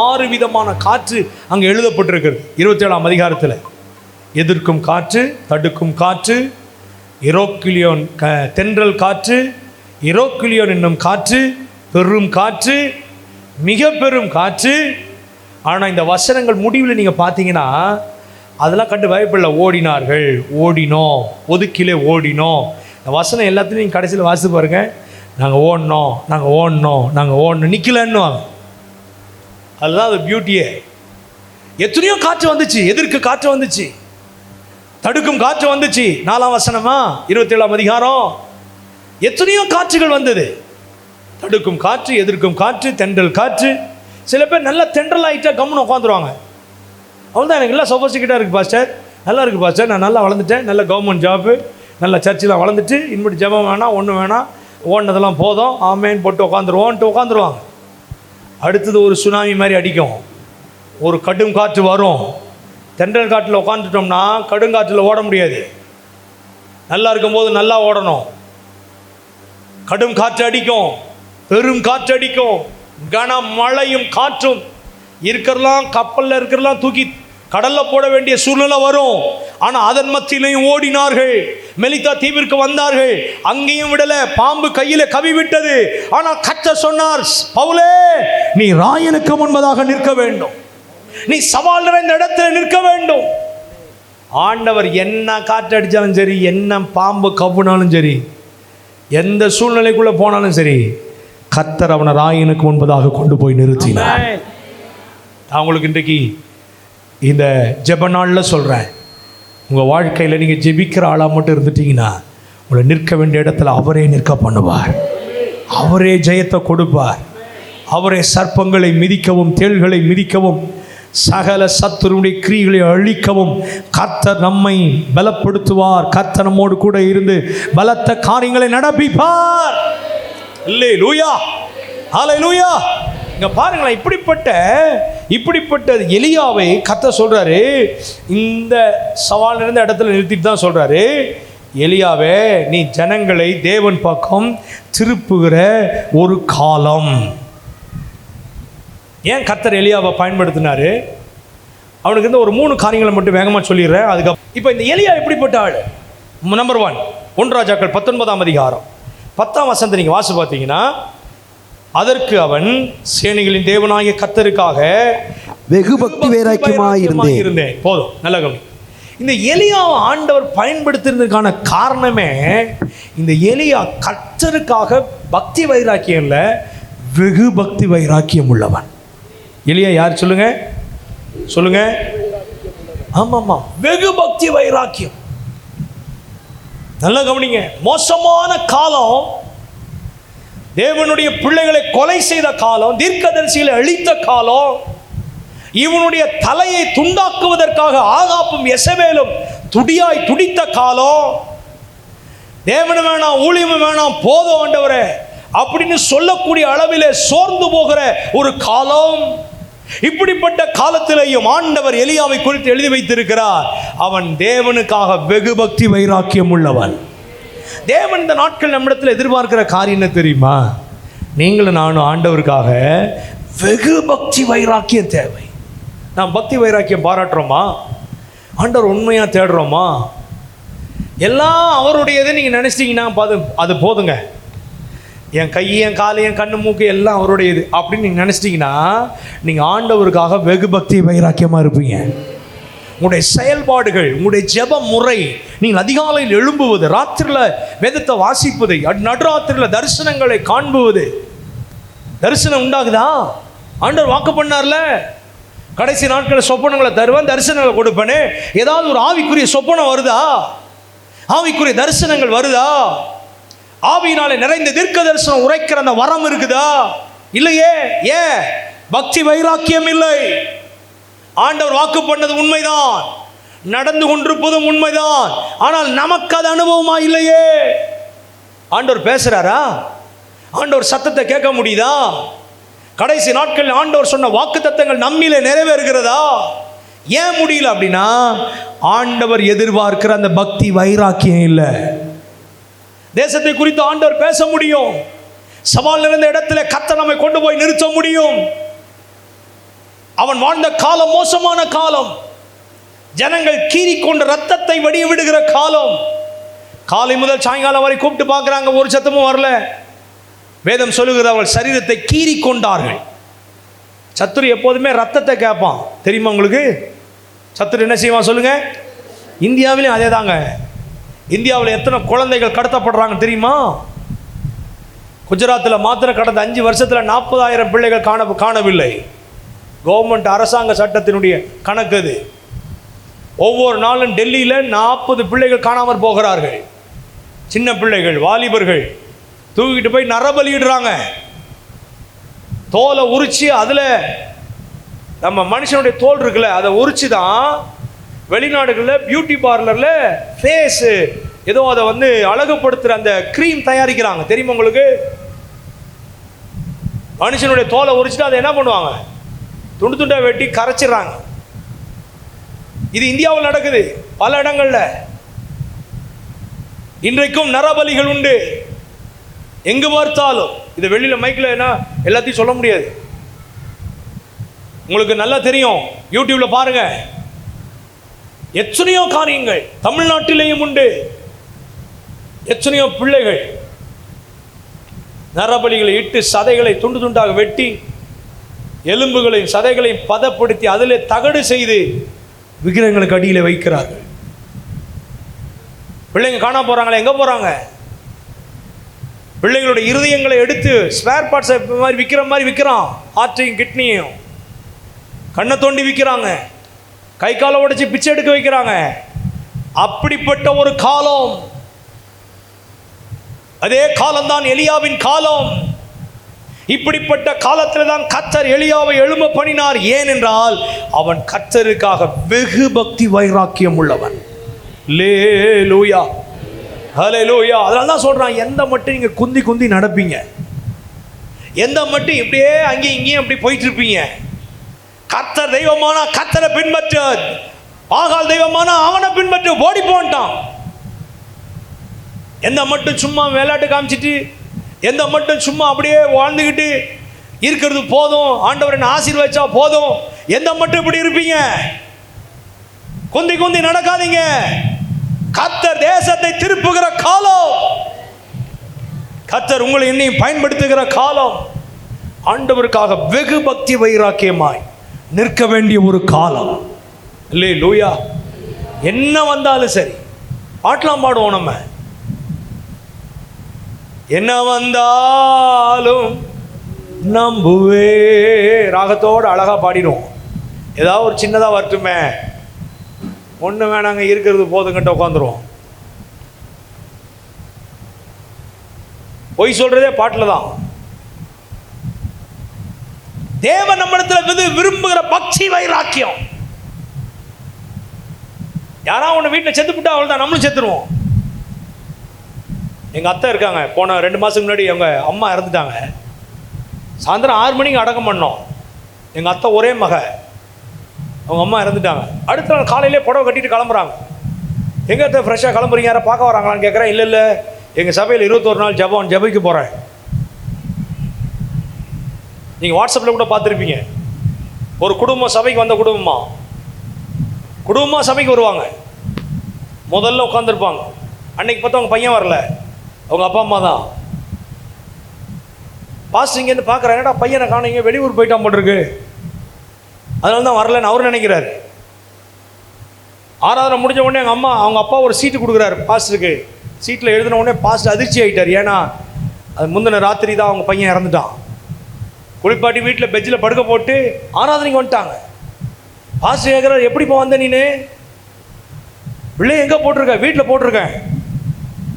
6 விதமான காற்று அங்கே எழுதப்பட்டிருக்கிறது 27 அதிகாரத்தில். எதிர்க்கும் காற்று, தடுக்கும் காற்று, இரோக்கிலியோன் தென்றல் காற்று, இரோக்கிலியோன் என்னும் காற்று, பெரும் காற்று, மிக பெரும் காற்று. ஆனால் இந்த வசனங்கள் முடிவில் நீங்கள் பார்த்தீங்கன்னா அதெல்லாம் கண்டு பயப்படல. ஓடினார்கள், ஓடினோம், ஒதுக்கிலே ஓடினோம். இந்த வசனம் எல்லாத்துலையும் நீங்கள் கடைசியில் வாசித்து பாருங்கள். நாங்கள் ஓடணும், நாங்கள் ஓடணும், நாங்கள் ஓடணும், நிற்கலன்னு. அதுதான் அது பியூட்டியே. எத்தனையோ காற்று வந்துச்சு, எதிர்க்கு காற்று வந்துச்சு, தடுக்கும் காற்று வந்துச்சு. 4ஆம் வசனமா 27ஆம் அதிகாரம். எத்தனையோ காற்றுகள் வந்தது. தடுக்கும் காற்று, எதிர்க்கும் காற்று, தென்றல் காற்று. சில பேர் நல்லா தென்றல் ஆகிட்டா கம்முன்னு உட்காந்துருவாங்க. அவ்வளோதான், எனக்கு எல்லாம் சொபசிக்கிட்டா இருக்குது பாஸ்டர், நல்லா இருக்குது பாஸ்டர், நான் நல்லா வளர்ந்துட்டேன், நல்ல கவர்மெண்ட் ஜாப்பு, நல்ல சர்ச்செலாம் வளர்ந்துட்டு, இனிமேட்டு ஜெபம் வேணாம், ஒன்றும் வேணாம், ஓடினதெல்லாம் போதும், ஆமேன்னு போட்டு உட்காந்துருவோன்ட்டு உட்காந்துருவாங்க. அடுத்தது ஒரு சுனாமி மாதிரி அடிக்கும், ஒரு கடும் காற்று வரும். தென்றல் காற்றில் உட்காந்துட்டோம்னா கடுங்காற்றில் ஓட முடியாது. நல்லா இருக்கும்போது நல்லா ஓடணும். கடும் காற்று அடிக்கும், பெரும் காற்று அடிக்கும், கன மழையும் காற்றும். இருக்கிறலாம் கப்பலில் இருக்கிறலாம் தூக்கி கடலில் போட வேண்டிய சூழ்நிலை வரும். ஆனால் அதன் மத்தியிலையும் ஓடினார்கள். மெலிதா தீவிற்கு வந்தார்கள், அங்கேயும் விடல, பாம்பு கையில கவி விட்டது. ஆனால் கர்த்தர் சொன்னார், பவுலே, நீ ராயனுக்கு முன்பதாக நிற்க வேண்டும், நீ சவால் நிறைந்த இடத்துல நிற்க வேண்டும். ஆண்டவர் என்ன காற்று அடித்தாலும் சரி, என்ன பாம்பு கவ்வுனாலும் சரி, எந்த சூழ்நிலைக்குள்ளே போனாலும் சரி, கர்த்தர் அவனை ராயனுக்கு முன்பதாக கொண்டு போய் நிறுத்தினார். நான் உங்களுக்கு இன்றைக்கு இந்த ஜெப நாளில் சொல்கிறேன், உங்கள் வாழ்க்கையில் நீங்கள் ஜெபிக்கிற ஆளாக மட்டும் இருந்துட்டீங்கன்னா உங்களை நிற்க வேண்டிய இடத்துல அவரே நிற்க பண்ணுவார். அவரே ஜெயத்தை கொடுப்பார். அவரே சர்ப்பங்களை மிதிக்கவும், தேள்களை மிதிக்கவும், சகல சத்துருடைய கிரியைகளை அழிக்கவும் கர்த்தர் நம்மை பலப்படுத்துவார். கர்த்தர் நம்மோடு கூட இருந்து பலத்த காரியங்களை நடப்பிப்பார். அல்லேலூயா, ஹல்லேலூயா. இங்க பாருங்களேன், இப்படிப்பட்ட எலியாவை கர்த்தர் சொல்றாரு, இந்த சவால் இருந்த இடத்துல நிறுத்திட்டு தான் சொல்றாரு, எலியாவே, நீ ஜனங்களை தேவன் பக்கம் திருப்புகிற ஒரு காலம். ஏன் கர்த்தர் எலியாவை பயன்படுத்தினாரு? அவனுக்கு இந்த ஒரு 3 காரியங்களை மட்டும் வேகமாக சொல்லிடுறேன். அதுக்கப்புறம் இப்போ இந்த எலியா எப்படிப்பட்ட ஆள்? நம்பர் 1 ராஜாக்கள் 19ஆம் அதிகாரம் 10ஆம் வசனத்தை நீங்கள் வாசி பார்த்தீங்கன்னா, அதற்கு அவன், சேனைகளின் தேவனாகிய கர்த்தருக்காக வெகு பக்தி வைராக்கியமாய் இருந்தேன். போதும், நல்ல கவனி. இந்த எலியாவை ஆண்டவர் பயன்படுத்துறதுக்கான காரணமே, இந்த எலியா கர்த்தருக்காக பக்தி வைராக்கியம் இல்லை, வெகு பக்தி வைராக்கியம் உள்ளவன். எலியா யார் சொல்லுங்க, சொல்லுங்க? ஆமாமா, வெகு பக்தி வைராக்கியம். நல்லா கவனிங்க. மோசமான காலம், தேவனுடைய பிள்ளைகளை கொலை செய்த காலம், தீர்க்கதரிசிகளை அழித்த காலம், இவனுடைய தலையை துண்டாக்குவதற்காக ஆகாப்பும் எசவேலும் துடியாய் துடித்த காலம். தேவனு வேணாம், ஊழியமும் வேணாம், போதும் ஆண்டவரே அப்படின்னு சொல்லக்கூடிய அளவிலே சோர்ந்து போகிற ஒரு காலம். இப்படிப்பட்ட காலத்திலேயும் ஆண்டவர் எலியாவை குறித்து எழுதி வைத்திருக்கிறார், அவன் தேவனுக்காக வெகு பக்தி வைராக்கியம் உள்ளவன். தேவன் இந்த நாட்கள் நம்மிடத்தில் எதிர்பார்க்கிற காரியம் என்ன தெரியுமா? நீங்களும் நானும் ஆண்டவருக்காக வெகு பக்தி வைராக்கியம் தேவை. நாம் பக்தி வைராக்கியம் பாராட்டுறோமா? ஆண்டவர் உண்மையா தேடுறோமா? எல்லாம் அவருடையது நீங்கள் நினைச்சிட்டிங்கன்னா அது போதுங்க. என் கை, என் கால், என் கண்ணு, மூக்கு எல்லாம் அவருடையது அப்படின்னு நீங்கள் நினச்சிட்டிங்கன்னா நீங்கள் ஆண்டவருக்காக வெகு பக்தி வைராக்கியமாக இருப்பீங்க. உங்களுடைய செயல்பாடுகள், உங்களுடைய ஜெப முறை, நீங்கள் அதிகாலையில் எழும்புவது, ராத்திரியில் வேதத்தை வாசிப்பது, நடுராத்திரியில் தரிசனங்களை காண்புவது. தரிசனம் உண்டாகுதா? ஆண்டவர் வாக்கு பண்ணார்ல, கடைசி நாட்களில் சொப்பனங்களை தருவேன், தரிசனங்களை கொடுப்பேன்னு. ஏதாவது ஒரு ஆவிக்குரிய சொப்பனம் வருதா? ஆவிக்குரிய தரிசனங்கள் வருதா? ஆவியினாலே நிறைந்த தீர்க்க தரிசனம் உரைக்கிற அந்த வரம் இருக்குதா? இல்லையே. ஏன்? பக்தி வைராக்கியம் இல்லை. ஆண்டவர் வாக்கு பண்ணது உண்மைதான், நடந்து கொண்டிருப்பதும் உண்மைதான், ஆனால் நமக்கு அது அனுபவமா இல்லையே. ஆண்டவர் பேசுறாரா? ஆண்டவர் சத்தத்தை கேட்க முடியுதா? கடைசி நாட்களில் ஆண்டவர் சொன்ன வாக்குத்தத்தங்கள் நம்மிலே நிறைவேறுகிறதா? ஏன் முடியல அப்படின்னா ஆண்டவர் எதிர்பார்க்கிற அந்த பக்தி வைராக்கியம் இல்லை. தேசத்தை குறித்து ஆண்டவர் பேச முடியும், சவால் இருந்த இடத்துல கர்த்தர் நம்மை கொண்டு போய் நிறுத்த முடியும். அவன் வாழ்ந்த காலம் மோசமான காலம், ஜனங்கள் கீறிக்கொண்ட ரத்தத்தை வடிய விடுகிற காலம். காலை முதல் சாயங்காலம் வரை கூப்பிட்டு பார்க்குறாங்க, ஒரு சத்தமும் வரல. வேதம் சொல்லுகிறது அவள் சரீரத்தை கீறி கொண்டார்கள். சத்துரு எப்போதுமே ரத்தத்தை கேட்பான், தெரியுமா உங்களுக்கு? சத்துரு என்ன செய்வான் சொல்லுங்க? இந்தியாவிலையும் அதே தாங்க. இந்தியாவில் எத்தனை குழந்தைகள் கடத்தப்படுறாங்க தெரியுமா? குஜராத்தில் மாத்திரம் கடந்த 5 வருஷத்தில் 40,000 பிள்ளைகள் காணவில்லை. கவர்மெண்ட் அரசாங்க சட்டத்தினுடைய கணக்கு அது. ஒவ்வொரு நாளும் டெல்லியில் 40 பிள்ளைகள் காணாமற் போகிறார்கள். சின்ன பிள்ளைகள், வாலிபர்கள் தூக்கிட்டு போய் நரபலியிடுறாங்க. தோலை உரிச்சு, அதில் நம்ம மனுஷனுடைய தோல் இருக்குல்ல, அதை உரிச்சு தான் வெளிநாடுகளில் பியூட்டி பார்லரில் ஃபேஸு ஏதோ அதை அழகுபடுத்துகிற அந்த க்ரீம் தயாரிக்கிறாங்க, தெரியுமா உங்களுக்கு? மனுஷனுடைய தோலை உரிச்சுட்டு அதை என்ன பண்ணுவாங்க? துண்டு துண்டாக வெட்டி கரைச்சிடுறாங்க. இது இந்தியாவில் நடக்குது பல இடங்களில். இன்றைக்கும் நரபலிகள் உண்டு, எங்கு பார்த்தாலும். இது வெளியில் மைக்கில் என்ன எல்லாத்தையும் சொல்ல முடியாது, உங்களுக்கு நல்லா தெரியும், யூடியூப்ல பாருங்க. எத்தனையோ காரியங்கள் தமிழ்நாட்டிலேயும் உண்டு. எத்தனையோ பிள்ளைகள் நரபலிகளை இட்டு சதைகளை துண்டு துண்டாக வெட்டி எலும்புகளையும் சதைகளையும் பதப்படுத்தி அதிலே தகடு செய்து விக்கிரகங்களுக்கு அடியில் வைக்கிறார்கள். பிள்ளைங்க காண போறாங்களே, எங்க போறாங்க? பிள்ளைங்களுடைய இருதயங்களை எடுத்து ஸ்பேர் பார்ட்ஸை மாதிரி விற்கிற மாதிரி விற்கிறான். ஹார்ட்டையும் கிட்னியும் கண்ணை தோண்டி விற்கிறாங்க, கை காலை உடைச்சி பிச்சை எடுக்க வைக்கிறாங்க. அப்படிப்பட்ட ஒரு காலம். அதே காலம்தான் எலியாவின் காலம். இப்படிப்பட்ட காலத்தில் தான் கர்த்தர் எலியாவை எழும்ப பண்ணினார். ஏனென்றால் அவன் கர்த்தருக்காக வெகு பக்தி வைராக்கியம் உள்ளவன். அல்லேலூயா, அல்லேலூயா. அதனால தான் சொல்றான், எந்த மட்டும் நீங்க குந்தி குந்தி நடப்பீங்க, எந்த மட்டும் இப்படியே அங்கேயும் இங்கேயும் அப்படி போயிட்டு இருப்பீங்க. கர்த்தர் தெய்வமானா கர்த்தரை பின்பற்று, ஆகால் தெய்வமானா அவனை பின்பற்று, ஓடி போன்ட்டான். எந்த மட்டும் சும்மா விளையாட்டு காமிச்சிட்டு, எந்த மட்டும் சும்மா அப்படியே வாழ்ந்துக்கிட்டு இருக்கிறது போதும், ஆண்டவர் என்ன ஆசீர்வதிச்சா போதும், எந்த மட்டும் இப்படி இருப்பீங்க? குந்தி குந்தி நடக்காதீங்க. கர்த்தர் தேசத்தை திருப்புகிற காலம், கர்த்தர் உங்களை இன்னையும் பயன்படுத்துகிற காலம். ஆண்டவருக்காக வெகு பக்தி வைராக்கியமாய் நிற்க வேண்டிய ஒரு காலம். அல்லேலூயா. என்ன வந்தாலும் சரி, பாட்டெல்லாம் பாடுவோம் நம்ம. என்ன வந்தாலும் நம்புவே ராகத்தோடு அழகா பாடிடுவோம். ஏதாவது ஒரு சின்னதாக வரட்டுமே, ஒன்றும் வேணாங்க, இருக்கிறது போதுங்கிட்ட உட்காந்துருவோம். பொய் சொல்றதே பாட்டில் தான். தேவன் நம்மிடத்தில் விரும்புகிற பக்தி வைராக்கியம். யாராவது ஒன்று வீட்டில் செத்துப்பிட்டா அவள் தான், நம்மளும் செத்துருவோம். எங்கள் அத்தை இருக்காங்க, போன 2 மாதத்துக்கு முன்னாடி அவங்க அம்மா இறந்துட்டாங்க. சாயந்தரம் 6 மணிக்கு அடக்கம் பண்ணோம். எங்கள் அத்தை ஒரே மக, அவங்க அம்மா இறந்துட்டாங்க. அடுத்த நாள் காலையிலே புடவை கட்டிட்டு கிளம்புறாங்க. எங்கள் அத்தை ஃப்ரெஷ்ஷாக கிளம்புறீங்க, யாரை பார்க்க வராங்களான்னு கேட்குறேன். இல்லை இல்லை, எங்கள் சபையில் 21 நாள் ஜெபிக்க போகிறேன். நீங்கள் வாட்ஸ்அப்பில் கூட பார்த்துருப்பீங்க. ஒரு குடும்பம் சபைக்கு வந்த குடும்பமாக சபைக்கு வருவாங்க. முதல்ல உட்காந்துருப்பாங்க. அன்னைக்கு பார்த்தா அவங்க பையன் வரல, அவங்க அப்பா அம்மா தான். பாஸ்டர் இங்கேருந்து பார்க்குறாங்க, என்னடா பையனை காணீங்க, வெளியூர் போயிட்டான் போட்டிருக்கு, அதனால தான் வரலன்னு அவர் நினைக்கிறாரு. ஆராதனை முடிஞ்ச உடனே அவங்க அப்பா ஒரு சீட்டு கொடுக்குறாரு பாஸ்டருக்கு. சீட்டில் எழுதின உடனே பாஸ்டர் அதிர்ச்சி ஆகிட்டார். ஏன்னா அது முந்தின ராத்திரி தான் அவங்க பையன் இறந்துட்டான். குளிப்பாட்டி வீட்டில் பெஞ்சில் படுக்க போட்டு ஆராதனைக்கு வந்துட்டாங்க. பாஸ்டர் கேட்குறாரு, எப்படிப்பா வந்த நீனு? பிள்ளை எங்கே போட்டிருக்க? வீட்டில் போட்டிருக்கேன்.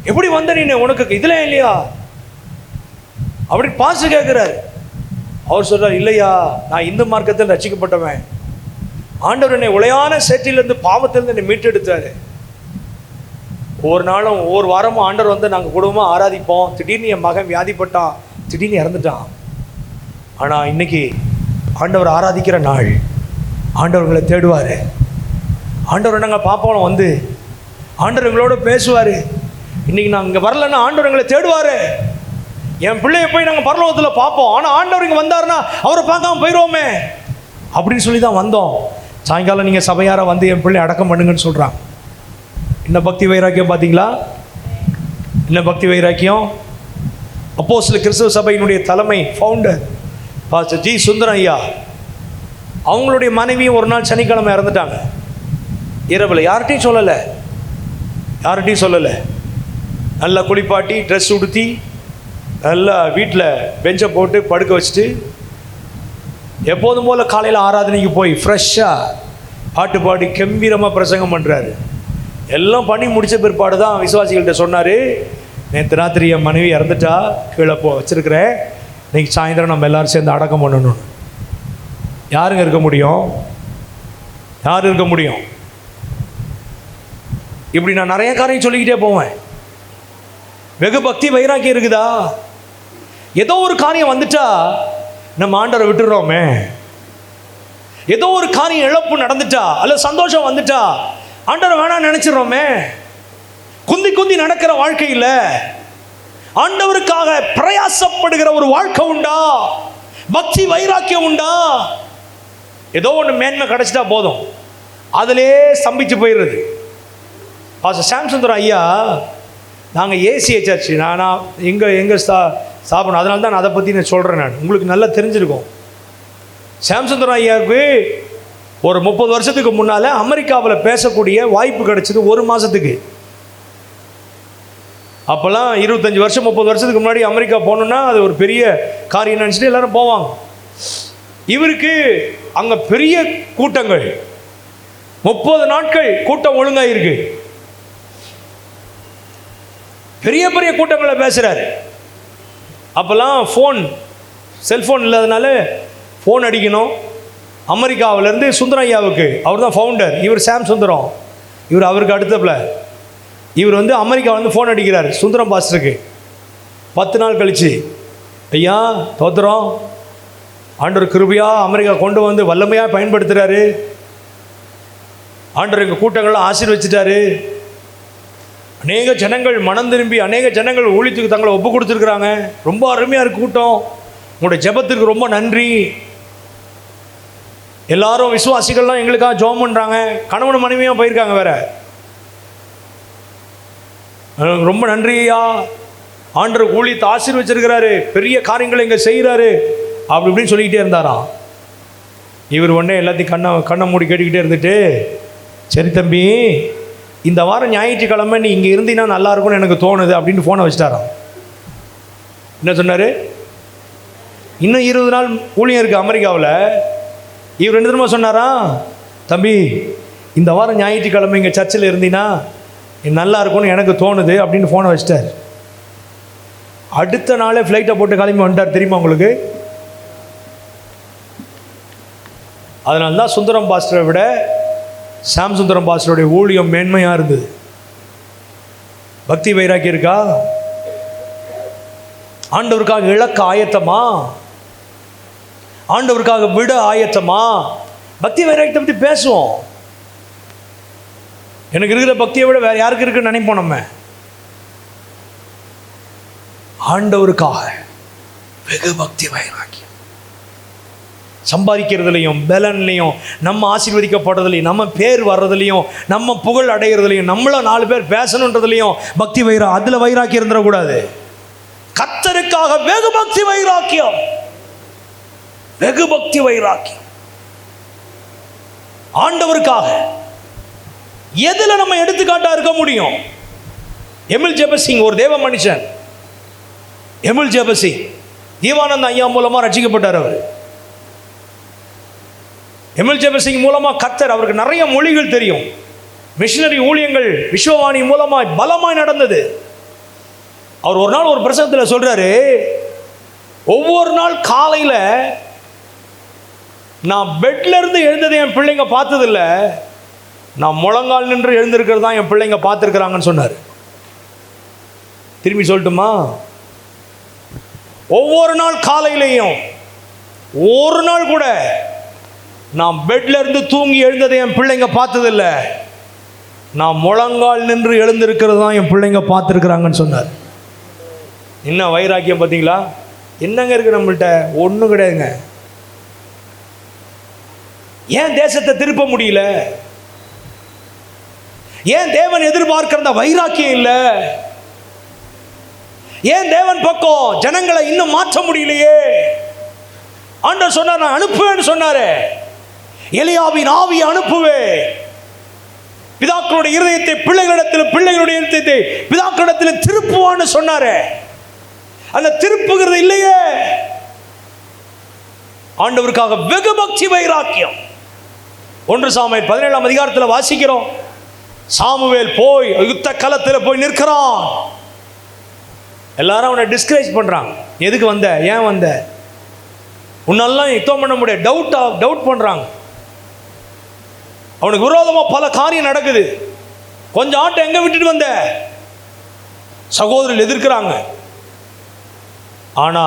எப்படி வந்த நீனு? உனக்கு இதில் இல்லையா அப்படின்னு பாஸ்டர் கேட்குறாரு. அவர் சொல்கிறார், இல்லையா, நான் இந்து மார்க்கத்தில் ரட்சிக்கப்பட்டவன். ஆண்டவர் என்னை உளையான சேற்றிலிருந்து பாவத்திலிருந்து என்னை மீட்டெடுத்தார். ஒவ்வொரு நாளும் ஒவ்வொரு வாரமும் ஆண்டவர் வந்து நாங்கள் குடும்பமாக ஆராதிப்போம். திடீர்னு என் மகன் வியாதிப்பட்டான், திடீர்னு இறந்துட்டான். ஆனால் இன்னைக்கு ஆண்டவர் ஆராதிக்கிற நாள். ஆண்டவர்களை தேடுவார். ஆண்டவர் நாங்கள் பார்ப்போம், வந்து ஆண்டவர் எங்களோட பேசுவார். இன்றைக்கி நாங்கள் இங்கே வரலன்னா ஆண்டவர் எங்களை தேடுவார். என் பிள்ளையை போய் நாங்கள் பரலோகத்தில் பார்ப்போம், ஆனால் ஆண்டவர் இங்கே வந்தாருன்னா அவரை பார்க்காம போயிடுவோமே அப்படின்னு சொல்லி தான் வந்தோம். சாயங்காலம் நீங்கள் சபையாரை வந்து என் பிள்ளை அடக்கம் பண்ணுங்கன்னு சொல்கிறாங்க. என்ன பக்தி வைராக்கியம் பார்த்தீங்களா? என்ன பக்தி வைராக்கியம்! அப்போஸ்தலர் கிறிஸ்தவ சபையினுடைய தலைமை ஃபவுண்டர் பாஸ்டர் ஜி சுந்தரம் ஐயா, அவங்களுடைய மனைவியும் ஒரு நாள் சனிக்கிழமை இறந்துட்டாங்க. இரவில் யார்கிட்டையும் சொல்லலை. நல்லா குளிப்பாட்டி ட்ரெஸ் உடுத்தி நல்லா வீட்டில் பெஞ்சை போட்டு படுக்க வச்சுட்டு எப்போதும் போல் காலையில் ஆராதனைக்கு போய் ஃப்ரெஷ்ஷாக பாட்டு பாடி கம்பீரமாக பிரசங்கம் பண்ணுறாரு. எல்லாம் பண்ணி முடித்த பிற்பாடு தான் விசுவாசிகள்கிட்ட சொன்னார், நேற்று ராத்திரி என் மனைவி இறந்துட்டா, கீழே வச்சுருக்கிறேன், இன்னைக்கு சாயந்தரம் நம்ம எல்லோரும் சேர்ந்து அடக்கம் பண்ணணும். யாருங்க இருக்க முடியும்? யார் இருக்க முடியும்? இப்படி நான் நிறைய காரியம் சொல்லிக்கிட்டே போவேன். வெகு பக்தி வைராக்கியம் இருக்குதா? ஏதோ ஒரு காரியம் வந்துட்டா நம்ம ஆண்டவரை விட்டுடுறோமே. ஏதோ ஒரு காரியம் இழப்பு நடந்துட்டா அல்ல சந்தோஷம் வந்துட்டா ஆண்டவரை வேணாம் நினைச்சிடறோமே. குந்தி நடக்கிற வாழ்க்கையில் ஆண்டவருக்காக பிரயாசப்படுகிற ஒரு வாழ்க்கை உண்டா? பக்தி வைராக்கியம் உண்டா? ஏதோ ஒன்று மேன்மை கிடைச்சிட்டா போதும், அதிலே ஸ்தம்பிச்சு போயிடுறது. பாஸ்டர் சாம்சுந்தரம் ஐயா, நாங்கள் ஏசிய சர்ச்சு, நான் எங்கள் ஸ்தாபனம், அதனால தான் நான் அதை பற்றி நான் சொல்கிறேன். நான் உங்களுக்கு நல்லா தெரிஞ்சிருக்கோம். சாம்சுந்தரம் ஐயாவுக்கு ஒரு 30 வருஷத்துக்கு முன்னால் அமெரிக்காவில் பேசக்கூடிய வாய்ப்பு கிடைச்சிது 1 மாதத்துக்கு. அப்போல்லாம் 25 வருஷம் 30 வருஷத்துக்கு முன்னாடி அமெரிக்கா போகணுன்னா அது ஒரு பெரிய காரியம் நினச்சிட்டு எல்லோரும் போவாங்க. இவருக்கு அங்கே பெரிய கூட்டங்கள், 30 நாட்கள் கூட்டம் ஒழுங்காக இருக்கு. பெரிய பெரிய கூட்டங்களை பேசுகிறாரு. அப்போல்லாம் செல்ஃபோன் இல்லாதனால ஃபோன் அடிக்கணும். அமெரிக்காவிலேருந்து சுந்தரம் ஐயாவுக்கு, அவர் தான் ஃபவுண்டர், இவர் சாம் சுந்தரம், இவர் அவருக்கு அடுத்தப்பில் இவர் வந்து அமெரிக்கா வந்து ஃபோன் அடிக்கிறார் சுந்தரம் பாஸ்டருக்கு. 10 நாள் கழிச்சு, ஐயா தோத்திரம், ஆண்டவர் கிருபையாக அமெரிக்கா கொண்டு வந்து வல்லமையாக பயன்படுத்துகிறாரு, ஆண்டவர் எங்கள் கூட்டங்கள்லாம் ஆசீர்வச்சிட்டாரு, அநேக ஜனங்கள் மனம் திரும்பி அநேக ஜனங்கள் ஊழியத்துக்கு தங்களை ஒப்பு கொடுத்துருக்குறாங்க, ரொம்ப அருமையாக இருக்குது கூட்டம், உங்களுடைய ஜெபத்திற்கு ரொம்ப நன்றி, எல்லாரும் விசுவாசிகள்லாம் எங்களுக்காக ஜெபம் பண்ணுறாங்க, கணவன் மனைவியாக போயிருக்காங்க வேற, ரொம்ப நன்றியா, ஆண்டவர் ஊழியத்தை ஆசீர்வச்சிருக்கிறாரு, பெரிய காரியங்களை இங்கே செய்கிறாரு அப்படி இப்படின்னு சொல்லிக்கிட்டே இருந்தாராம். இவர் உடனே எல்லாத்தையும் கண்ணை மூடி கேட்டுக்கிட்டே இருந்துட்டு, சரி தம்பி, இந்த வாரம் ஞாயிற்றுக்கிழமை நீ இங்கே இருந்தீங்கன்னா நல்லா இருக்கும்னு எனக்கு தோணுது அப்படின்னு ஃபோனை வச்சுட்டாராம். என்ன சொன்னார்? இன்னும் 20 நாள் ஊழியம் இருக்குது அமெரிக்காவில். இவர் 2 தடவை சொன்னாரா, தம்பி இந்த வாரம் ஞாயிற்றுக்கிழமை இங்கே சர்ச்சில் இருந்தீங்கன்னா நல்லா இருக்கும்னு எனக்கு தோணுது அப்படின்னு ஃபோனை வச்சிட்டார். அடுத்த நாளே ஃப்ளைட்டை போட்டு கிளம்பி வந்துட்டார். தெரியுமா உங்களுக்கு? அதனால தான் சுந்தரம் பாஸ்டரை விட சாம் சுந்தரம் பாஸ்டருடைய ஊழியம் மேன்மையாக இருந்தது. பக்தி வைராக்கி இருக்கா? ஆண்டவருக்காக இழக்க ஆயத்தமா? ஆண்டவருக்காக விட ஆயத்தமா? பக்தி வைராக்கியத்தை பற்றி பேசுவோம். எனக்கு இருக்கிற பக்தியை விட வேற யாருக்கு இருக்குன்னு நினைப்போம். நம்ம ஆண்டவருக்காக வெகு பக்தி வைராக்கியம். சம்பாதிக்கிறதுலையும் பலன்லையும், நம்ம ஆசீர்வதிக்கப்படுறதுலையும், நம்ம பேர் வர்றதுலையும், நம்ம புகழ் அடைகிறதுலையும், நம்மள 4 பேர் பேசணுன்றதுலையும் பக்தி அதில் வைராக்கியம் இருந்துடக்கூடாது. கர்த்தருக்காக வெகு பக்தி வைராக்கியம். வெகு பக்தி வைராக்கியம் ஆண்டவருக்காக. எதுல நம்ம எடுத்துக்காட்டா இருக்க முடியும்? எமில் ஜெபசிங் ஒரு தேவ மனுஷன். எமில் ஜெபசிங் ஜீவானந்த ஐயா மூலமா ரட்சிக்கப்பட்டார். அவர் எமில் ஜெபசிங் மூலமா கர்த்தர், அவருக்கு நிறைய மொழிகள் தெரியும். மிஷனரி ஊழியங்கள் விஸ்வவாணி மூலமாய் பலமாய் நடந்தது. அவர் ஒரு நாள் ஒரு பிரசங்கத்தில் சொல்றாரு, ஒவ்வொரு நாள் காலையில் நான் பெட்ல இருந்து எழுந்ததை என் பிள்ளைங்க பார்த்ததில்ல, நான் முழங்கால் நின்று எழுந்திருக்கிறது தான் என் பிள்ளைங்க பார்த்துருக்குறாங்கன்னு சொன்னார். திரும்பி சொல்லட்டுமா? ஒவ்வொரு நாள் காலையிலையும் ஒரு நாள் கூட நான் பெட்ல இருந்து தூங்கி எழுந்ததை என் பிள்ளைங்க பார்த்ததில்ல, நான் முழங்கால் நின்று எழுந்திருக்கிறது தான் என் பிள்ளைங்க பார்த்துருக்குறாங்கன்னு சொன்னார். என்ன வைராக்கியம் பார்த்தீங்களா? என்னங்க இருக்கு நம்மள்கிட்ட? ஒன்றும் கிடையாதுங்க. ஏன் தேசத்தை திருப்ப முடியல? ஏன் தேவன் எதிர்பார்க்கிற அந்த வைராக்கியம் இல்லை? ஏன் தேவன் பக்கம் ஜனங்களை இன்னும் மாற்ற முடியலையே? ஆண்டவர் சொன்னார், நான் அனுப்புவேன்னு சொன்னாரு. எலியாவின் ஆவியை அனுப்புவே, பிதாக்களுடைய இருதயத்தை பிள்ளைகளிடத்தில், பிள்ளைகளுடைய இருதயத்தை பிதாக்களிடத்தில் திருப்புவான்னு சொன்னாரு. அந்த திருப்புகிறது இல்லையே. ஆண்டவருக்காக வெகு பக்தி வைராக்கியம். 1 சாமுவேல் 17ஆம் அதிகாரத்தில் வாசிக்கிறோம். சாமுவேல் போய் யுத்த களத்தில் போய் நிற்கிறான். எல்லாரும் அவனை டிஸ்கரேஜ் பண்றாங்க. எதுக்கு வந்த? ஏன் வந்த? உன்னெல்லாம் யுத்தம் பண்ண முடியாது. டவுட் பண்றாங்க. அவனுக்கு விரோதமா பல காரியம் நடக்குது. கொஞ்சம் ஆட்டை எங்க விட்டுட்டு வந்த? சகோதரர்கள் எதிர்க்கிறாங்க. ஆனா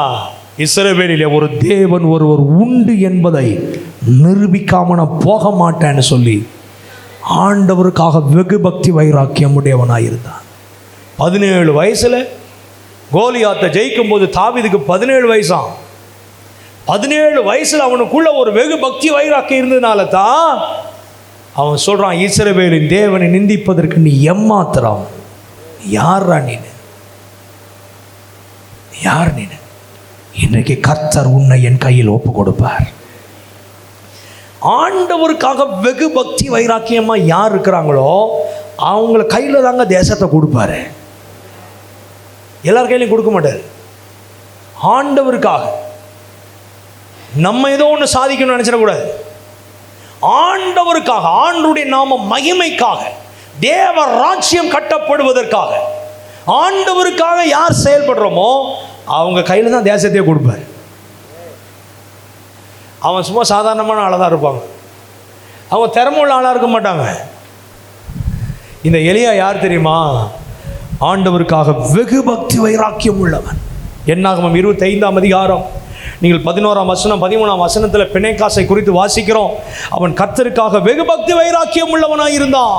இஸ்ரவேலிலே ஒரு தேவன் ஒருவர் உண்டு என்பதை நிரூபிக்காம நான் போக மாட்டேன்னு சொல்லி ஆண்டவருக்காக வெகு பக்தி வைராக்கியம் உடையவனாயிருந்தான். 17 வயசுல கோலியாத்தை ஜெயிக்கும் போது தாவீதுக்கு 17 வயசாம். 17 வயசுல அவனுக்குள்ள ஒரு வெகு பக்தி வைராக்கியம் இருந்ததுனால தான் அவன் சொல்றான், இஸ்ரவேலின் தேவனை நிந்திப்பதற்கு நீ எம்மாத்திரம்? யாரா நீனு? யார் நீனு? இன்றைக்கு கர்த்தர் உன்னை என் கையில் ஒப்பு கொடுப்பார். ஆண்டவருக்காக வெகு பக்தி வைராக்கியமா யார் இருக்கிறாங்களோ அவங்கள கையில தாங்க தேசத்தை கொடுப்பாரு. எல்லார் கையிலையும் கொடுக்க மாட்டார். ஆண்டவருக்காக நம்ம ஏதோ ஒன்று சாதிக்கணும்னு நினைச்சிடக்கூடாது. ஆண்டவருக்காக, ஆண்டவருடைய நாம மகிமைக்காக, தேவ ராஜ்யம் கட்டப்படுவதற்காக, ஆண்டவருக்காக யார் செயல்படுறோமோ அவங்க கையில் தான் தேசத்தையே கொடுப்பார். அவன் சும்மா சாதாரணமான ஆளாக தான் இருப்பாங்க. அவங்க திறமை உள்ள ஆளாக இருக்க மாட்டாங்க. இந்த எலியா யார் தெரியுமா? ஆண்டவருக்காக வெகு பக்தி வைராக்கியம் உள்ளவன். என்னாகமம் 25ஆம் அதிகாரம் நீங்கள் 11ஆம் வசனம் 13ஆம் வசனத்தில் பிணைக்காசை குறித்து வாசிக்கிறோம். அவன் கர்த்தருக்காக வெகு பக்தி வைராக்கியம் உள்ளவனாக இருந்தான்.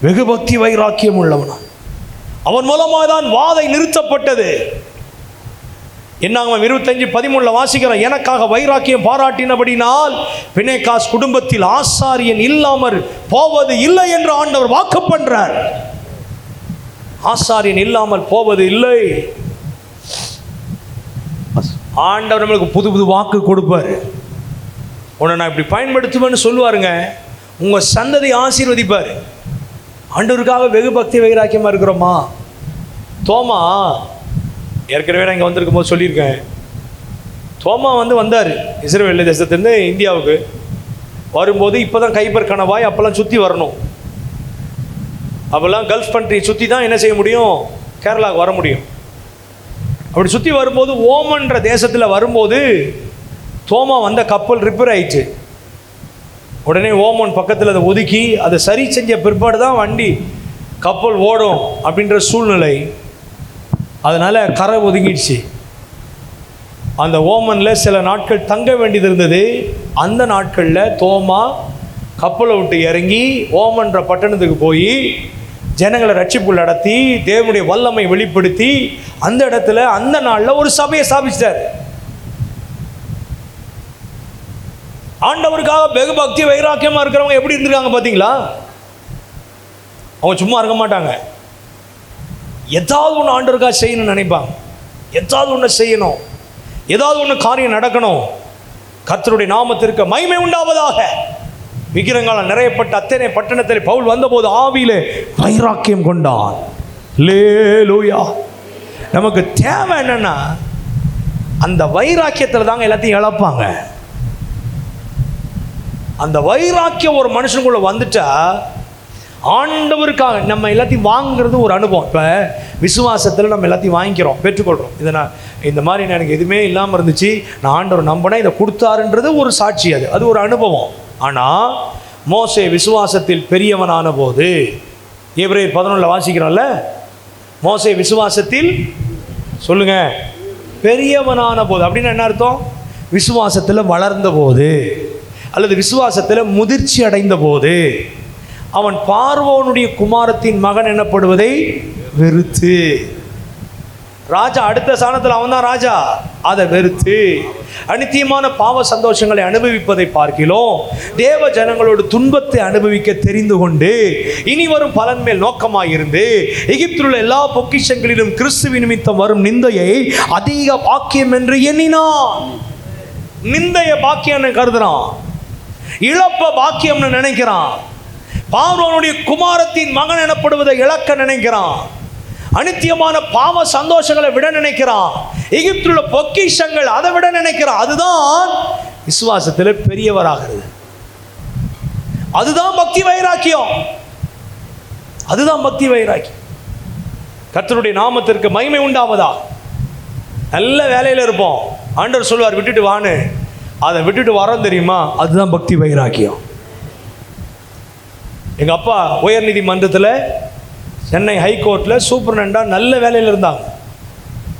வெகு பக்தி வைராக்கியம் உள்ளவனா. அவன் மூலமாக தான் வாதை நிறுத்தப்பட்டது. என்னாகமம் 25:13 வாசிக்கிறோம். எனக்காக வைராக்கியம் பாராட்டினபடினால் பிணைக்காஸ் குடும்பத்தில் ஆசாரியன் இல்லாமல் போவது இல்லை என்று ஆண்டவர் வாக்கு பண்றார். ஆசாரியன் இல்லாமல் போவது இல்லை. ஆண்டவர் நம்மளுக்கு புது புது வாக்கு கொடுப்பார். உன்னை நான் இப்படி பயன்படுத்துவேன்னு சொல்லுவாருங்க. உங்க சந்ததி ஆசீர்வதிப்பார். ஆண்டவருக்காக வெகு பக்தி வைராக்கியமா இருக்கிறோமா? தோமா, ஏற்கனவே நான் இங்கே வந்திருக்கும் போது சொல்லியிருக்கேன். தோமா வந்தார் இஸ்ரவேல் தேசத்திலிருந்து இந்தியாவுக்கு. வரும்போது இப்போ தான் கைபர் கணவாய், அப்போல்லாம் சுற்றி வரணும். அப்போல்லாம் கல்ஃப் கண்ட்ரி சுற்றி தான் என்ன செய்ய முடியும், கேரளாவுக்கு வர முடியும். அப்படி சுற்றி வரும்போது ஓமன்ற தேசத்தில் வரும்போது தோமா வந்த கப்பல் ரிப்பேர் ஆயிடுச்சு. உடனே ஓமன் பக்கத்தில் அதை ஒதுக்கி அதை சரி செஞ்ச பிற்பாடு தான் வண்டி கப்பல் ஓடும் அப்படின்ற சூழ்நிலை. அதனால் கரை ஒதுங்கிடுச்சு. அந்த ஓமனில் சில நாட்கள் தங்க வேண்டியது இருந்தது. அந்த நாட்களில் தோமா கப்பலை விட்டு இறங்கி ஓமன்ற பட்டணத்துக்கு போய் ஜனங்களை ரட்சிப்பு நடத்தி தேவனுடைய வல்லமை வெளிப்படுத்தி அந்த இடத்துல அந்த நாளில் ஒரு சபையை ஸ்தாபிச்சிட்டார். ஆண்டவருக்காக வெகு பக்தி வைராக்கியமாக இருக்கிறவங்க எப்படி இருந்திருக்காங்க பார்த்தீங்களா? அவங்க சும்மா இருக்க மாட்டாங்க. ஏதாவது ஒன்று ஆண்டவருக்காக செய்யணும்னு நினைப்பாங்க. ஏதாவது ஒன்று செய்யணும், ஏதாவது ஒன்று காரியம் நடக்கணும். கர்த்தருடைய நாமத்திற்கு மகிமை உண்டாவதாக. விக்கிரங்களால் நிறையப்பட்ட அத்தனை பட்டணத்தில் பவுல் வந்தபோது ஆவியிலே வைராக்கியம் கொண்டான். அல்லேலூயா. நமக்கு தேவை என்னன்னா அந்த வைராக்கியத்தில் தாங்க எல்லாத்தையும் இழப்பாங்க. அந்த வைராக்கியம் ஒரு மனுஷனுக்குள்ள வந்துட்டா ஆண்டவருக்காக நம்ம எல்லாத்தையும் வாங்குறது ஒரு அனுபவம். இப்போ விசுவாசத்தில் நம்ம எல்லாத்தையும் வாங்கிக்கிறோம், பெற்றுக்கொள்கிறோம். இதை நான் இந்த மாதிரி எனக்கு எதுவுமே இல்லாமல் இருந்துச்சு, நான் ஆண்டவர் நம்பினேன், இதை கொடுத்தாருன்றது ஒரு சாட்சி, அது ஒரு அனுபவம். ஆனால் மோசே விசுவாசத்தில் பெரியவனான போது, எபிரேயர் 11 வாசிக்கிறோம்ல, மோசே விசுவாசத்தில் சொல்லுங்க பெரியவனான போது அப்படின்னு என்ன அர்த்தம்? விசுவாசத்தில் வளர்ந்த போது அல்லது விசுவாசத்தில் முதிர்ச்சி அடைந்த போது அவன் பார்வோனுடைய குமாரத்தின் மகன் எனப்படுவதை வெறுத்து, ராஜா அடுத்த ஸ்தானத்தில் அவன் தான் ராஜா, அதை வெறுத்து அநித்தியமான பாவ சந்தோஷங்களை அனுபவிப்பதை பார்க்கிலும் தேவ ஜனங்களோடு துன்பத்தை அனுபவிக்க தெரிந்து கொண்டு இனி வரும் பலன் மேல் நோக்கமாயிருந்து எகிப்தில் உள்ள எல்லா பொக்கிஷங்களிலும் கிறிஸ்துவின் நிமித்தம் வரும் நிந்தையை அதிக பாக்கியம் என்று எண்ணினான். நிந்தைய பாக்கியம்னு கருதுறான், இழப்ப பாக்கியம்னு நினைக்கிறான். பார்வோனுடைய குமாரத்தின் மகன் எனப்படுவதை இழக்க நினைக்கிறான். அநித்தியமான பாவ சந்தோஷங்களை விட நினைக்கிறான். எகிப்தில் உள்ள பொக்கிஷங்கள் அதை விட நினைக்கிறான். அதுதான் விசுவாசத்தில் பெரியவராகிறது. அதுதான் பக்தி வைராக்கியம். அதுதான் பக்தி வைராக்கியம். கர்த்தருடைய நாமத்திற்கு மகிமை உண்டாவதா. நல்ல வேலையில் இருப்போம், ஆண்டவர் சொல்வார் விட்டுட்டு வான்னு, அதை விட்டுட்டு வரோம் தெரியுமா, அதுதான் பக்தி வைராக்கியம். எங்கள் அப்பா உயர் நீதிமன்றத்தில் சென்னை ஹைகோர்ட்டில் சூப்பர்டெண்டாக நல்ல வேலையில் இருந்தாங்க.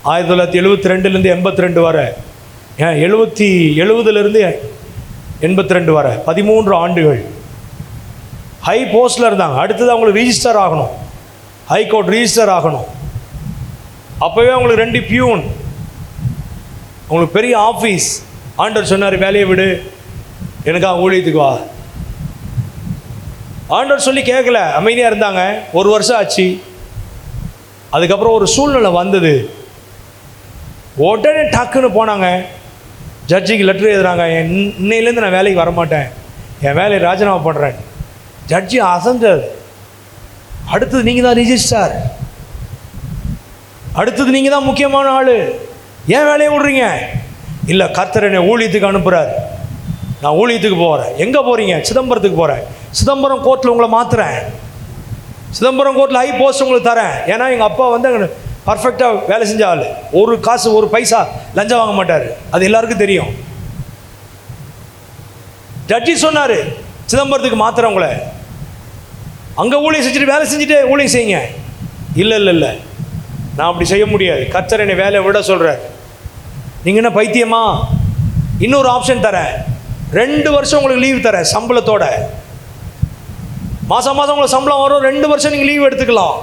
1972 82 வரை, 70 82 வரை 13 ஆண்டுகள் ஹை போஸ்டில் இருந்தாங்க. அடுத்தது அவங்களுக்கு ரிஜிஸ்டர் ஆகணும், ஹைகோர்ட் ரிஜிஸ்டர் ஆகணும். அப்போவே அவங்களுக்கு 2 பியூன், அவங்களுக்கு பெரிய ஆஃபீஸ். ஆண்டவர் சொன்னார் வேலையை விடு, எனக்காக ஊழியத்துக்கு வா. ஆண்டவர் சொல்லி கேட்கல, அமைதியாக இருந்தாங்க. 1 வருஷம் ஆச்சு. அதுக்கப்புறம் ஒரு சூழ்நிலை வந்தது, உடனே டக்குன்னு போனாங்க. ஜட்ஜிக்கு லெட்டர் எழுதுறாங்க, இன்னையிலேருந்து நான் வேலைக்கு வரமாட்டேன், என் வேலையை ராஜினாமா பண்ணுறேன். ஜட்ஜி அசந்தது. அடுத்தது நீங்கள் தான் ரிஜிஸ்டார், அடுத்தது நீங்கள் தான் முக்கியமான ஆள், ஏன் வேலையை விடுறீங்க? இல்லை, கர்த்தர் என்னை ஊழியத்துக்கு அனுப்புகிறார், நான் ஊழியத்துக்கு போகிறேன். எங்கே போகிறீங்க? சிதம்பரத்துக்கு போகிறேன். சிதம்பரம் கோர்ட்டில் உங்களை மாற்றுறேன், சிதம்பரம் கோர்ட்டில் ஹை போஸ்ட் உங்களுக்கு தரேன். ஏன்னா எங்கள் அப்பா வந்து பர்ஃபெக்டாக வேலை செஞ்ச ஆள், ஒரு காசு ஒரு பைசா லஞ்சம் வாங்க மாட்டார், அது எல்லாருக்கும் தெரியும். ஜட்ஜி சொன்னார் சிதம்பரத்துக்கு மாற்றுறேன் உங்களை, அங்கே ஊழியம் செஞ்சுட்டு வேலை செஞ்சுட்டு ஊழியம் செய்யுங்க. இல்லை இல்லை இல்லை, நான் அப்படி செய்ய முடியாது, கர்த்தர் என்னை வேலையை விட சொல்கிறார். நீங்கள் என்ன பைத்தியமா? இன்னொரு ஆப்ஷன் தரேன், 2 வருஷம் உங்களுக்கு லீவ் தரேன் சம்பளத்தோட. மாதம் மாதம் உங்களுக்கு சம்பளம் வரும், 2 வருஷம் நீங்கள் லீவ் எடுத்துக்கலாம்.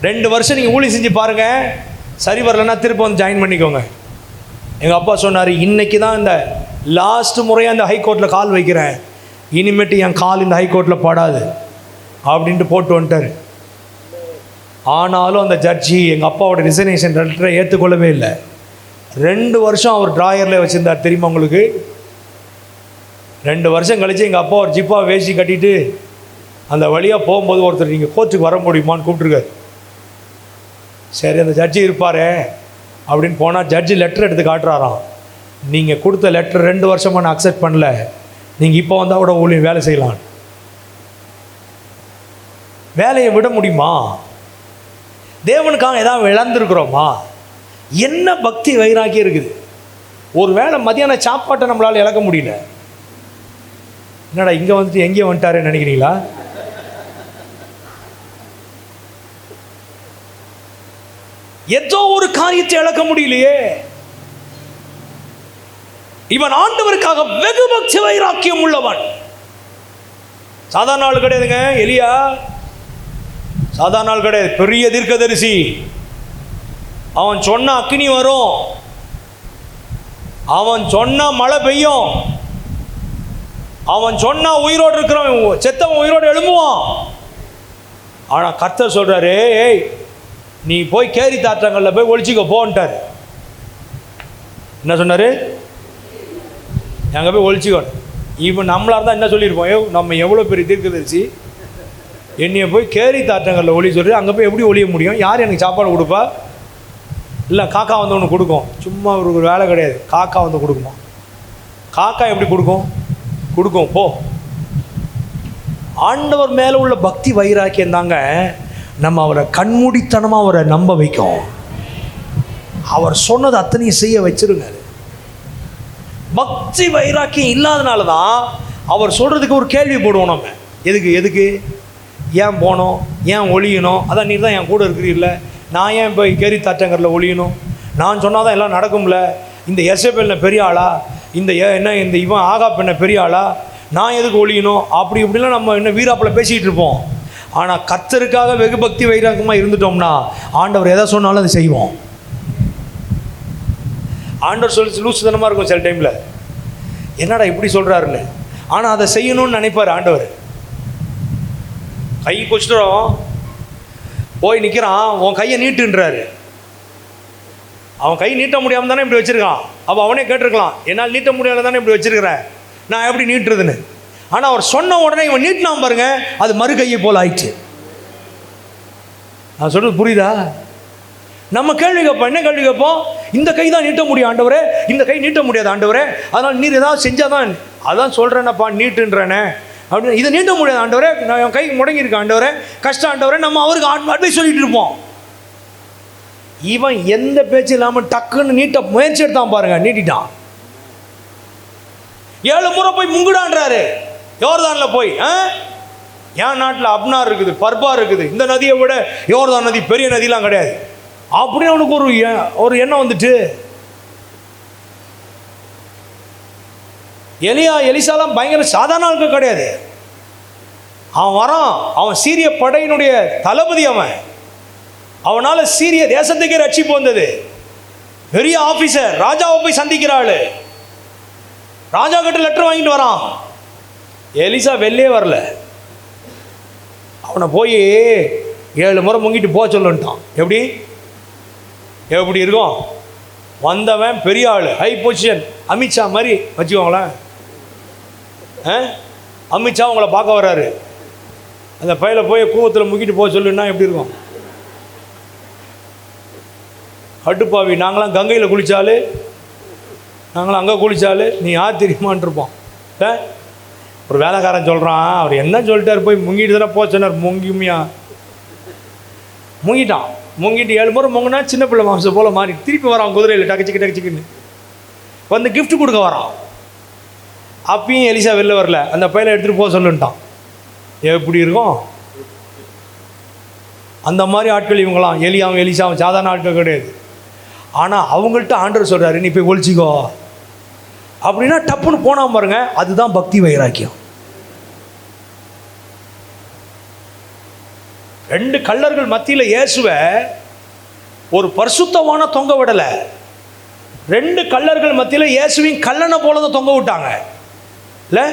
2 வருஷம் நீங்கள் ஊழியம் செஞ்சு பாருங்கள், சரி வரலன்னா திரும்ப வந்து ஜாயின் பண்ணிக்கோங்க. எங்கள் அப்பா சொன்னார், இன்றைக்கி தான் இந்த லாஸ்ட் முறையாக இந்த ஹைகோர்ட்டில் கால் வைக்கிறேன், இனிமேட்டு என் கால் இந்த ஹைகோர்ட்டில் படாது அப்படின்ட்டு போட்டு வந்துட்டார். ஆனாலும் அந்த ஜட்ஜி எங்கள் அப்பாவோட ரிசைனேஷன் லெட்டரை ஏற்றுக்கொள்ளவே இல்லை. 2 வருஷம் அவர் ட்ராயரில் வச்சுருந்தார். தெரியுமா உங்களுக்கு? 2 வருஷம் கழித்து எங்கள் அப்பா ஒரு ஜிப்பா வேஷ்டி கட்டிட்டு அந்த வழியாக போகும்போது ஒருத்தர் நீங்கள் கோர்ட்டுக்கு வர முடியுமான்னு கூப்பிட்ருக்காரு. சரி அந்த ஜட்ஜி இருப்பார் அப்படின்னு போனால் ஜட்ஜி லெட்டர் எடுத்து காட்டுறாராம். நீங்கள் கொடுத்த லெட்டர் 2 வருஷமாக நான் அக்செப்ட் பண்ணல, நீங்கள் இப்போ வந்தால் கூட ஊழியம் வேலை செய்யலாம். வேலையை விட முடியுமா? தேவனுக்காக ஏதாவது இழந்திருக்கிறோமா? என்ன பக்தி வைராக்கியம் இருக்குது? ஒரு வேளை மதியான சாப்பாட்டை நம்மளால் இழக்க முடியல. என்னடா இங்கே வந்துட்டு எங்கேயும் வந்துட்டாருன்னு நினைக்கிறீங்களா? ஏதோ ஒரு காரியத்தை இழக்க முடியலையே. இவன் ஆண்டவருக்காக வெகு பக்தி வைராக்கியம் உள்ளவன். சாதாரண ஆள் கிடையாதுங்க எலியா. சாதாரண ஆள் கிடையாது, பெரிய தீர்க்கதரிசி. அவன் சொன்ன அக்கினி வரும், அவன் சொன்ன மழை பெய்யும், அவன் சொன்ன உயிரோடு இருக்கிறவன் செத்தவன் உயிரோடு எழும்புவான். ஆனால் கர்த்தர் சொல்றாரு, ஏய் நீ போய் கேரி தாற்றங்களில் போய் ஒழிச்சிக்க போன்ட்டார். என்ன சொன்னார்? அங்கே போய் ஒழிச்சிக்கணும். இப்போ நம்மளாக இருந்தால் என்ன சொல்லியிருப்போம்? நம்ம எவ்வளோ பெரிய தீர்க்கதரிசி, என்னைய போய் கேரி தாற்றங்களில் ஒளி சொல்லி அங்கே போய் எப்படி ஒழிய முடியும்? யார் எனக்கு சாப்பாடு கொடுப்பா? இல்லை காக்கா வந்து ஒன்று கொடுக்கும். சும்மா ஒரு வேலை கிடையாது, காக்கா வந்து கொடுக்குமா? காக்கா எப்படி கொடுக்கும்? கொடுக்கும். போ. ஆண்டவர் மேலே உள்ள பக்தி வைராக்கியம் தாங்க நம்ம அவரை கண்மூடித்தனமாக அவரை நம்ப வைக்கும். அவர் சொன்னது அத்தனையும் செய்ய வச்சிருங்க. பக்தி வைராக்கியம் இல்லாதனால தான் அவர் சொல்கிறதுக்கு ஒரு கேள்வி போடுவோம் நம்ம. எதுக்கு ஏன் போனோம், ஏன் ஒழியணும்? அதான் நீ தான் என் கூட இருக்கிறீல்ல, நான் ஏன் போய் கேரி தாற்றங்கரில் ஒழியணும்? நான் சொன்னால் தான் எல்லாம் நடக்கும்ல. இந்த எசபேல் பெரிய ஆளா? இந்த இவன் ஆகாப் என்ன பெரிய ஆளா? நான் எதுக்கு ஒழியணும்? அப்படி இப்படிலாம் நம்ம என்ன வீராப்பில் பேசிகிட்டு இருப்போம். ஆனால் கர்த்தருக்காக வெகு பக்தி வைராக்கியமாக இருந்துட்டோம்னா ஆண்டவர் எதை சொன்னாலும் அதை செய்வோம். ஆண்டவர் சொல்லி லூசுத்தனமாக இருக்கும் சில டைமில், என்னடா இப்படி சொல்கிறாருன்னு. ஆனால் அதை செய்யணும்னு நினைப்பார் ஆண்டவர். கை கொச்சிட்டோம் போய் நிற்கிறான், உன் கையை நீட்டுன்றாரு. அவன் கை நீட்ட முடியாமல் தானே இப்படி வச்சுருக்கான். அப்போ அவனே கேட்டிருக்கலாம், என்னால் நீட்ட முடியாத தானே இப்படி வச்சுருக்கிறேன், நான் எப்படி நீட்டுறதுன்னு. ஆனால் அவர் சொன்ன உடனே இவன் நீட்டினான் பாருங்க, அது மறு கையை போல் ஆயிடுச்சு. நான் சொல்கிறது புரியுதா? நம்ம கேள்வி கேட்போம். என்ன கேள்வி கேட்போம்? இந்த கை தான் நீட்ட முடியும் ஆண்டவரே, இந்த கை நீட்ட முடியாது ஆண்டவரே, அதனால் நீர் ஏதாவது செஞ்சால் தான். அதான் சொல்கிறேன்னப்பா, நீட்டுன்றேனே அப்படின்னு. இதை நீட்ட முடியாது ஆண்டவரே, நான் என் கை முடங்கியிருக்கேன் ஆண்டவரே, கஷ்டம் ஆண்டவரே, நம்ம அவருக்கு அட்வைஸ் சொல்லிட்டு இருப்போம். இவன் எந்த பேச்சு இல்லாமல் டக்குன்னு நீட்ட முயற்சி எடுத்தான் பாருங்க, நீட்டிட்டான். 7 முறை போய் முங்குடான்றாரு யோர்தானில் போய். என் நாட்டில் அப்னார் இருக்குது, பர்பா இருக்குது, இந்த நதியை விட யோர்தான் நதி பெரிய நதிலாம் கிடையாது அப்படின்னு அவனுக்கு ஒரு எண்ணம் வந்துட்டு. எலிசாலாம் பயங்கர சாதாரண ஆளுக்கு கிடையாது. அவன் வரான், அவன் சீரிய படையினுடைய தளபதி. அவனால் சீரிய தேசத்துக்கே ரட்சிப்பு வந்தது. பெரிய ஆபீசர், ராஜாவை போய் சந்திக்கிறாள். ராஜா கிட்ட லெட்டர் வாங்கிட்டு வரான். எலிசா வெளியே வரல. அவனை போய் 7 முறை முங்கிட்டு போக சொல்லுன்ட்டான். எப்படி இருக்கும்? வந்தவன் பெரிய ஆள், ஹை பொசிஷன், அமித்ஷா மாதிரி வச்சுக்கோங்களேன். அமித்ஷா உங்களை பார்க்க வர்றாரு, அந்த பையில போய் கூவத்தில் முக்கிட்டு போக சொல்லுன்னா எப்படி இருக்கும்? கட்டுப்பாவி, நாங்களாம் கங்கையில் குளித்தாலே, நாங்களாம் அங்கே குளித்தாலே நீ யார் தெரியுமான் இருப்போம். ஒரு வேலைக்காரன் சொல்கிறான், அவர் என்ன சொல்லிட்டார், போய் முங்கிட்டு தானே போக சொன்னார். முங்கிட்டான். முங்கிட்டு 7 முறை முங்கினா சின்ன பிள்ளை மாம்சம் போல் மாறி திருப்பி வரான் குதிரையில் டக்குச்சிக்குன்னு வந்து கிஃப்ட் கொடுக்க வரான். அப்பயும் எலிசா வெளில வரல, அந்த பையனை எடுத்துகிட்டு போக சொல்லுன்ட்டான். எப்படி இருக்கும்? அந்த மாதிரி ஆட்கள் இவங்களாம். எலியாவும் எலிசாவும் சாதாரண ஆட்கள் கிடையாது. ஆனால் அவங்கள்ட்ட ஆண்டவர் சொல்கிறாரு, நீ போய் ஒழிச்சிக்கோ அப்படின்னா டப்புன்னு போனால் பாருங்க, அதுதான் பக்தி வைராக்கியம். 2 கள்ளர்கள் மத்தியில் இயேசுவை ஒரு பரிசுத்தமான தொங்க விடலை. 2 கள்ளர்கள் மத்தியில் இயேசுவின் கல்லனை போல தான் தொங்க விட்டாங்க. இல்லை,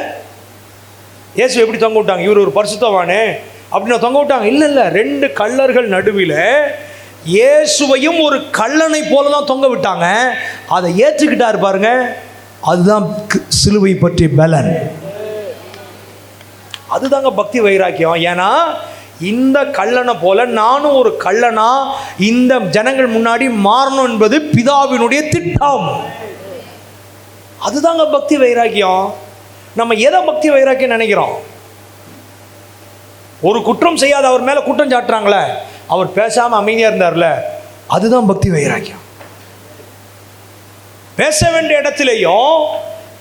இயேசு எப்படி தொங்க விட்டாங்க? இவர் ஒரு பரிசுத்தவானே அப்படின்னு தொங்க விட்டாங்க? இல்லை, 2 கள்ளர்கள் நடுவில் இயேசுவையும் ஒரு கல்லனை போல தான் தொங்க விட்டாங்க. அதை ஏற்றுக்கிட்டார் பாருங்க, அதுதான் சிலுவை பற்றி பலன். அதுதாங்க பக்தி வைராக்கியம். ஏன்னா இந்த கள்ளனை போல நானும் ஒரு கள்ளனா இந்த ஜனங்கள் முன்னாடி மாறணும் என்பது பிதாவினுடைய திட்டம். அதுதாங்க பக்தி வைராக்கியம். நம்ம எதை பக்தி வைராக்கியம் நினைக்கிறோம்? ஒரு குற்றம் செய்யாத அவர் மேலே குற்றம் சாட்டுறாங்களே, அவர் பேசாமல் அமைதியாக இருந்தார்ல, அதுதான் பக்தி வைராக்கியம். பேச வேண்டிய இடத்திலேயும்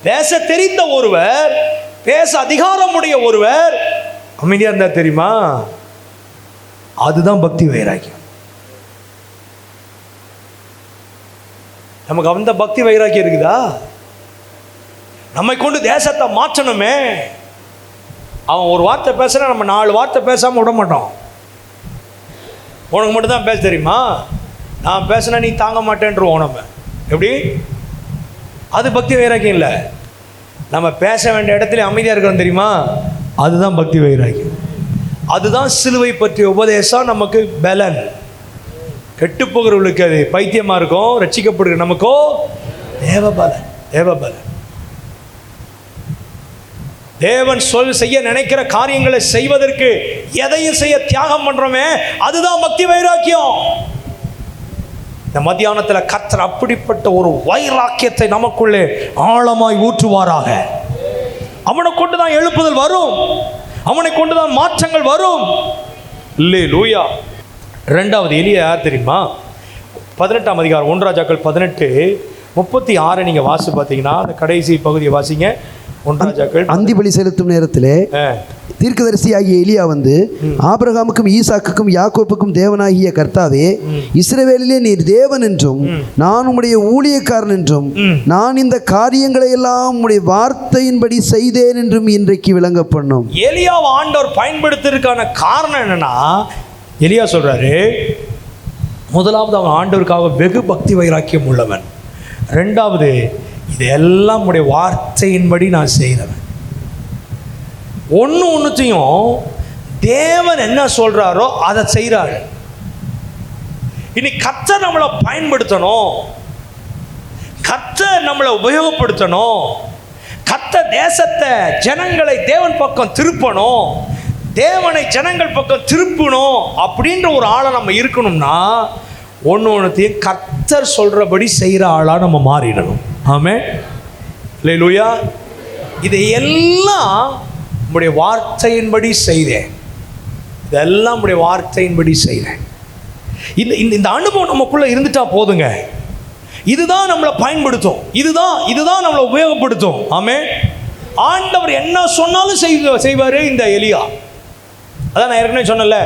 பேச தெரிந்த ஒருவர், பேச அதிகாரமுடைய ஒருவர் அமைதியாக இருந்தார் தெரியுமா? அதுதான் பக்தி வைராக்கியம். நமக்கு அந்த பக்தி வைராக்கியம் இருக்குதா? நம்மை கொண்டு தேசத்தை மாற்றணுமே. அவன் ஒரு வார்த்தை பேசுனா நம்ம 4 வார்த்தை பேசாமல் விட மாட்டோம். உனக்கு மட்டும் தான் பேச தெரியுமா, நான் பேசினா நீ தாங்க மாட்டேன்றோம் நம்ம. எப்படி? அது பக்தி வைராக்கியம் இல்லை. நம்ம பேச வேண்டிய இடத்துல அமைதியாக இருக்கிறோம் தெரியுமா, அதுதான் பக்தி வைராக்கியம். அதுதான் சிலுவை பற்றிய உபதேசம் நமக்கு பலன். கெட்டு போகிறவர்களுக்கு அது பைத்தியமாக இருக்கும், ரட்சிக்கப்படுகிற நமக்கோ தேவபலன். தேவபலன். தேவன் செய்ய நினைக்கிற காரியங்களை செய்வதற்கு எதையும் செய்ய தியாகம் பண்றோமே, அதுதான் பக்தி வைராக்கியம். இந்த மத்தியானத்தில் கர்த்தர் அப்படிப்பட்ட ஒரு வைராக்கியத்தை நமக்குள்ளே ஆழமாய் ஊற்றுவாராக. அவனை கொண்டுதான் எழுப்புதல் வரும், அவனை கொண்டுதான் மாற்றங்கள் வரும். அல்லேலூயா. 2வது எலியா யார் தெரியுமா? 18ஆம் அதிகாரம் 1 ராஜாக்கள் 18:36 நீங்க வாசி பார்த்தீங்கன்னா, அந்த கடைசி பகுதியை வாசிங்க. 1 ராஜாக்கள். அந்தி பலி செலுத்தும் நேரத்திலே தீர்க்கதரிசியாகிய எலியா வந்து, ஆபிரகாமுக்கும் ஈசாக்குக்கும் யாக்கோப்புக்கும் தேவனாகிய கர்த்தாவே, இஸ்ரவேலிலே நீர் தேவன் என்றும் நான் உம்முடைய ஊழியக்காரன் என்றும் நான் இந்த காரியங்களை எல்லாம் உம்முடைய வார்த்தையின்படி செய்தேன் என்றும் இன்றைக்கு விளங்க பண்ணும். எலியாவை ஆண்டவர் பயன்படுத்துறதுக்கான காரணம் என்னன்னா, எலியா சொல்றாரு, முதலாவது அவன் ஆண்டவருக்காக வெகு பக்தி வைராக்கியம் உள்ளவன். 2வது, இதெல்லாம் உடைய வார்த்தையின்படி நான் செய்கிறவன். ஒன்றுத்தையும் தேவன் என்ன சொல்றாரோ அதை செய்கிறாரு. இனி கர்த்தர் நம்மளை பயன்படுத்தணும், கர்த்தர் நம்மளை உபயோகப்படுத்தணும், கர்த்தர் தேசத்தை ஜனங்களை தேவன் பக்கம் திருப்பணும், தேவனை ஜனங்கள் பக்கம் திருப்பணும் அப்படின்ற ஒரு ஆளை நம்ம இருக்கணும்னா, ஒன்றுத்தையும் கர்த்தர் சொல்றபடி செய்கிற ஆளாக நம்ம மாறிடணும். ஆமென். அல்லேலூயா. இதையெல்லாம் உம்முடைய வார்த்தையின்படி செய்தேன், இதெல்லாம் உம்முடைய வார்த்தையின்படி செய்தேன். இந்த அனுபவம் நமக்குள்ள இருந்துட்டா போதுங்க. இதுதான் நம்மளை பயன்படுத்தும், இதுதான் நம்மளை உபயோகப்படுத்தும். ஆமென். ஆண்டவர் என்ன சொன்னாலும் செய்வார் இந்த எலியா. அதான் நான் ஏற்கனவே சொன்னல,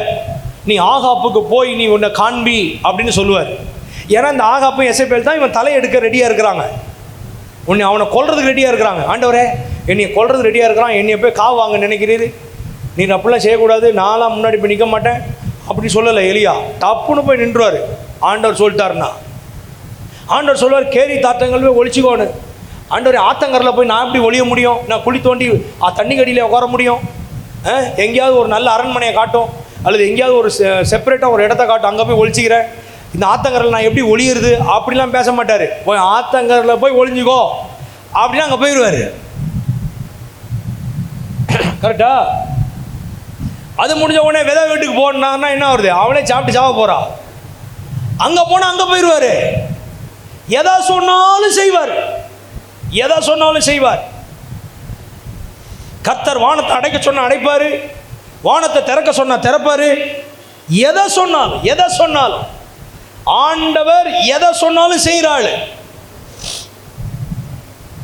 நீ ஆகாப்புக்கு போய் நீ உன்னை காண்பி அப்படின்னு சொல்லுவார். ஏன்னா இந்த ஆகாப்பும் எசபேல் தான் இவன் தலை எடுக்க ரெடியாக இருக்கிறாங்க, உன்னை அவனை கொல்றதுக்கு ரெடியாக இருக்கிறாங்க. ஆண்டவரே, என்னையை கொல்றது ரெடியாக இருக்கிறான், என்னையை போய் காவு வாங்க நினைக்கிறீரு, நீ அப்படிலாம் செய்யக்கூடாது, நான்லாம் முன்னாடி போய் நிற்க மாட்டேன் அப்படி சொல்லலை எலியா. தப்புன்னு போய் நின்றுவார். ஆண்டவர் சொல்லிட்டாருன்னா, ஆண்டவர் சொல்லுவார், கேரி தாத்தங்கள் போய் ஒழிச்சிக்கோன்னு. ஆண்டவர், ஆத்தங்கரில் போய் நான் எப்படி ஒழிய முடியும்? நான் குழி தோண்டி தண்ணி கடியில் உட்கார முடியும்? எங்கேயாவது ஒரு நல்ல அரண்மனையை காட்டும், அல்லது எங்கேயாவது ஒரு செப்பரேட்டாக ஒரு இடத்த காட்டும், அங்கே போய் ஒழிச்சிக்கிறேன். இந்த ஆத்தங்கரில் நான் எப்படி ஒளியுறது அப்படிலாம் பேச மாட்டார். போய் ஆத்தங்கரில் போய் ஒளிஞ்சிக்கோ அப்படின்னா அங்கே போயிடுவார். கரெக்டா? அது முடிஞ்ச உடனே விதை வீட்டுக்கு போனான்னா என்ன வருது? அவனே சாப்பிட்டு சாவ போறா. அங்கே போனால் அங்கே போயிடுவார். எதா சொன்னாலும் செய்வார், எதா சொன்னாலும் செய்வார். கர்த்தர் வானத்தை அடைக்க சொன்ன அடைப்பார், வானத்தை திறக்க சொன்னா திறப்பார். எதை சொன்னாலும் ஆண்டவர் எதை சொன்னாலும் செய்கிறாள்.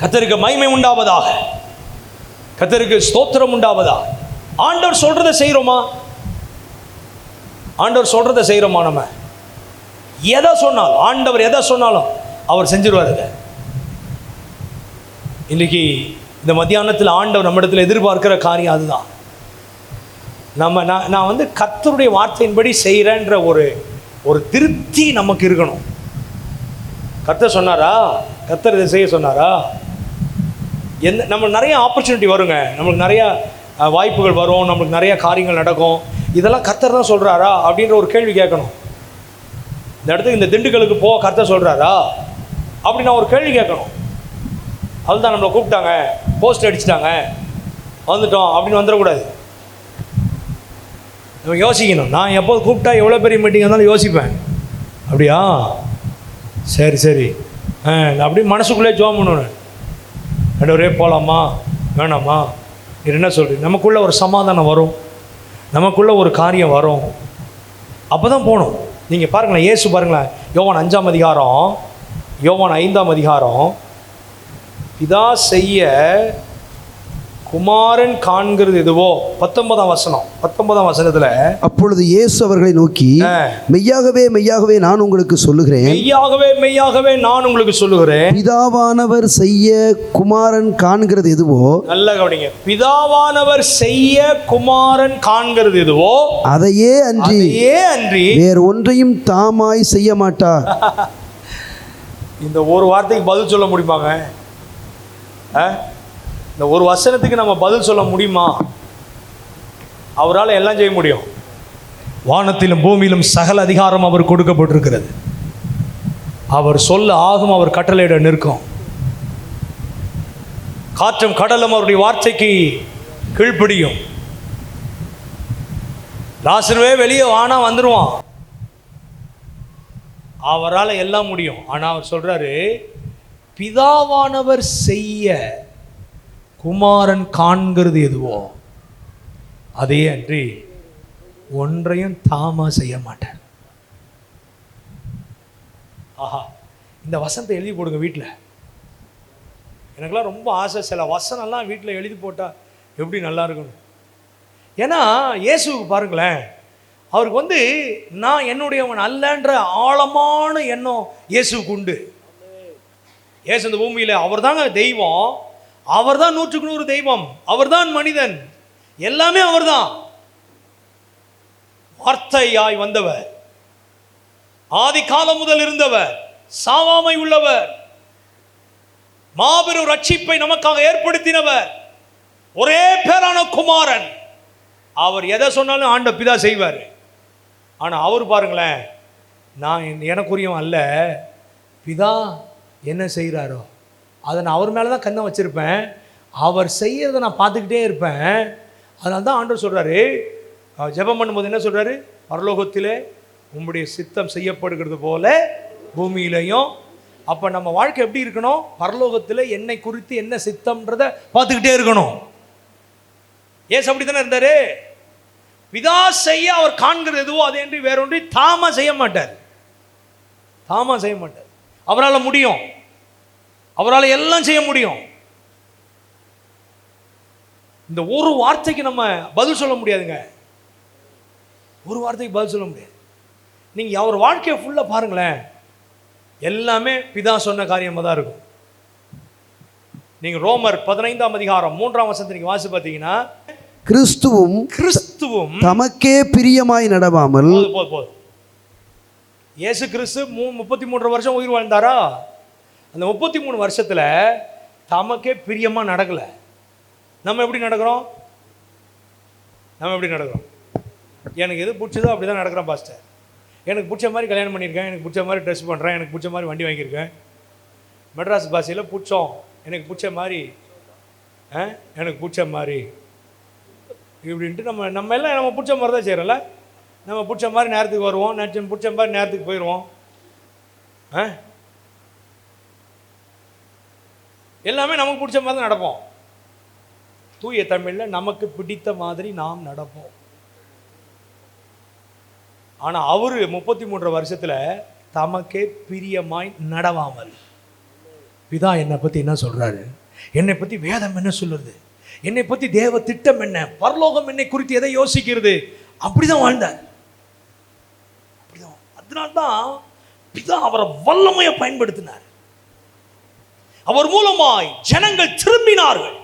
கர்த்தருக்கு மகிமை உண்டாவதாக, கர்த்தருக்கு ஸ்தோத்திரம் உண்டாவதாக. ஆண்டவர் சொல்றதை செய்கிறோமா? ஆண்டவர் சொல்றதை செய்கிறோமா? நம்ம எதை சொன்னாலும், ஆண்டவர் எதை சொன்னாலும் அவர் செஞ்சிருவார். இன்னைக்கு இந்த மத்தியானத்தில் ஆண்டவர் நம்மிடத்தில் எதிர்பார்க்கிற காரியம் அதுதான். நான் வந்து கர்த்தருடைய வார்த்தையின்படி செய்கிறேன்ற ஒரு திருப்தி நமக்கு இருக்கணும். கர்த்தர் சொன்னாரா, கர்த்தர் இதை செய்ய சொன்னாரா? நம்மளுக்கு நிறைய ஆப்பர்ச்சுனிட்டி வருங்க, நம்மளுக்கு நிறைய வாய்ப்புகள் வரும், நம்மளுக்கு நிறைய காரியங்கள் நடக்கும். இதெல்லாம் கர்த்தர் தான் சொல்கிறாரா அப்படின்ற ஒரு கேள்வி கேட்கணும். இந்த இடத்துக்கு இந்த திண்டுக்கலுக்கு போக கர்த்தர் சொல்கிறாரா அப்படின்னு நான் ஒரு கேள்வி கேட்கணும். அதுதான் நம்மளை கூப்பிட்டாங்க, போஸ்ட் அடிச்சிட்டாங்க, வந்துட்டோம் அப்படின்னு வந்துடக்கூடாது. நம்ம யோசிக்கணும். நான் எப்போது கூப்பிட்டா எவ்வளோ பெரிய மீட்டிங் இருந்தாலும் யோசிப்பேன். அப்படியா, சரி அப்படி மனசுக்குள்ளே ஜோம் பண்ணுவேன். ஆண்டவரே போகலாமா, வேணாமா? இது என்ன சொல்கிறீங்க? நமக்குள்ள ஒரு சமாதானம் வரும், நமக்குள்ள ஒரு காரியம் வரும், அப்போ தான் போகணும். நீங்கள் பாருங்களேன், இயேசு பாருங்களேன், யோவான் 5ஆம் அதிகாரம், யோவான் 5ஆம் அதிகாரம், பிதா செய்ய குமாரன் காண்கிறது எதுவோ 19ஆம் வசனத்தில், அப்பொழுது இயேசு அவர்களை நோக்கி, மெய்யாகவே மெய்யாகவே நான் உங்களுக்கு சொல்லுகிறேன், மெய்யாகவே மெய்யாகவே நான் உங்களுக்கு சொல்லுகிறேன், பிதாவானவர் செய்ய குமாரன் காண்கிறது எதுவோ, நல்ல கவனிங்க, பிதாவானவர் செய்ய குமாரன் காண்கிறது எதுவோ அதையே அன்றி வேறு ஒன்றையும் தாமாய் செய்ய மாட்டார். இந்த ஒரு வார்த்தைக்கு பதில் சொல்ல முடியுமாங்க? இந்த ஒரு வசனத்துக்கு நம்ம பதில் சொல்ல முடியுமா? அவரால் எல்லாம் செய்ய முடியும். வானத்திலும் பூமியிலும் சகல அதிகாரம் அவர் கொடுக்கப்பட்டிருக்கிறது. அவர் சொல்ல ஆகும், அவர் கட்டளையிட நிற்கும். காற்றும் கடலும் அவருடைய வார்த்தைக்கு கீழ்ப்படியும். லாசருவே வெளியே வானா வந்துடுவான். அவரால் எல்லாம் முடியும். ஆனால் அவர் சொல்றாரு, பிதாவானவர் செய்ய குமாரன் காண்கிறது எதுவோ அதே அன்றி ஒன்றையும் தாமா செய்ய மாட்டார். ஆஹா, இந்த வசனத்தை எழுதி போடுங்க வீட்டில். எனக்கெல்லாம் ரொம்ப ஆசை, சில வசனம்லாம் வீட்டில் எழுதி போட்டால் எப்படி நல்லா இருக்கணும். ஏன்னா இயேசுவுக்கு பாருங்களேன், அவருக்கு நான் என்னுடையவன் அல்லன்ற ஆழமான எண்ணம் இயேசுவுக்கு உண்டு. இயேசு இந்த பூமியில் அவர் தாங்க தெய்வம், அவர் தான் 100க்கு 100 தெய்வம், அவர் தான் மனிதன், எல்லாமே அவர் தான். வார்த்தையாய் வந்தவர், ஆதி காலம் முதல் இருந்தவர், சாவாமை உள்ளவர், மாபெரும் ரட்சிப்பை நமக்காக ஏற்படுத்தினவர், ஒரே பேரான குமாரன். அவர் எதை சொன்னாலும் ஆண்ட பிதா செய்வார். ஆனால் அவர் பாருங்களேன், நான் எனக்குரியவன் அல்ல, பிதா என்ன செய்கிறாரோ அதை நான் அவர் மேலே தான் கண்ணை வச்சுருப்பேன், அவர் செய்கிறத நான் பார்த்துக்கிட்டே இருப்பேன். அதனால தான் ஆண்டவர் சொல்கிறாரு, ஜெபம் பண்ணும்போது என்ன சொல்கிறாரு, பரலோகத்திலே உம்முடைய சித்தம் செய்யப்படுகிறது போல பூமியிலையும். அப்போ நம்ம வாழ்க்கை எப்படி இருக்கணும்? பரலோகத்தில் என்னை குறித்து என்ன சித்தம்ன்றதை பார்த்துக்கிட்டே இருக்கணும். ஏசு அப்படி தானே இருந்தார். பிதா செய்ய அவர் காண்கிறது எதுவோ அதே என்று வேறொன்றி தாமா செய்ய மாட்டார். அவரால் முடியும், அவரால் எல்லாம் செய்ய முடியும். இந்த ஒரு வார்த்தைக்கு நம்ம பதில் சொல்ல முடியாதுங்க. ஒரு வார்த்தைக்கு பதில் சொல்ல முடியாது. நீங்கள் அவர் வாழ்க்கையை ஃபுல்லாக பாருங்களேன், எல்லாமே பிதா சொன்ன காரியமாக தான் இருக்கும். நீங்கள் ரோமர் 15ஆம் அதிகாரம் 3ஆம் வசனத்தை நீங்கள் வாசி பார்த்தீங்கன்னா, கிறிஸ்துவும் தமக்கே பிரியமாய் நடவாமல். போதும். இயேசு கிறிஸ்து 33 வருஷம் உயிர் வாழ்ந்தாரா? அந்த 33 வருஷத்தில் தமக்கே பிரியமாக நடக்கலை. நம்ம எப்படி நடக்கிறோம்? எனக்கு எது பிடிச்சதோ அப்படி தான் நடக்கிறோம் பாஸ்டர். எனக்கு பிடிச்ச மாதிரி கல்யாணம் பண்ணியிருக்கேன், எனக்கு பிடிச்ச மாதிரி ட்ரெஸ் பண்ணுறேன், எனக்கு பிடிச்ச மாதிரி வண்டி வாங்கியிருக்கேன், மெட்ராஸ் பாஷையில் பிடிச்சோம், எனக்கு பிடிச்ச மாதிரி இப்படின்ட்டு நம்ம எல்லாம் நம்ம பிடிச்ச மாதிரி தான் செய்கிறோம்ல. நம்ம பிடிச்ச மாதிரி நேரத்துக்கு வருவோம், பிடிச்ச மாதிரி நேரத்துக்கு போயிடுவோம். எல்லாமே நமக்கு பிடிச்ச மாதிரி தான் நடப்போம். தூய தமிழில் நமக்கு பிடித்த மாதிரி நாம் நடப்போம். ஆனால் அவர் 33 வருஷத்தில் தமக்கே பிரியமாய் நடவாமல். பிதா என்னை பற்றி என்ன சொல்கிறாரு, என்னை பற்றி வேதம் என்ன சொல்லுறது, என்னை பற்றி தேவ திட்டம் என்ன, பரலோகம் என்னை குறித்து எதை யோசிக்கிறது, அப்படிதான் வாழ்ந்தார். அதனால்தான் பிதா அவரை வல்லமையை பயன்படுத்தினார். அவர் மூலமாய் ஜனங்கள் திரும்பினார்கள்.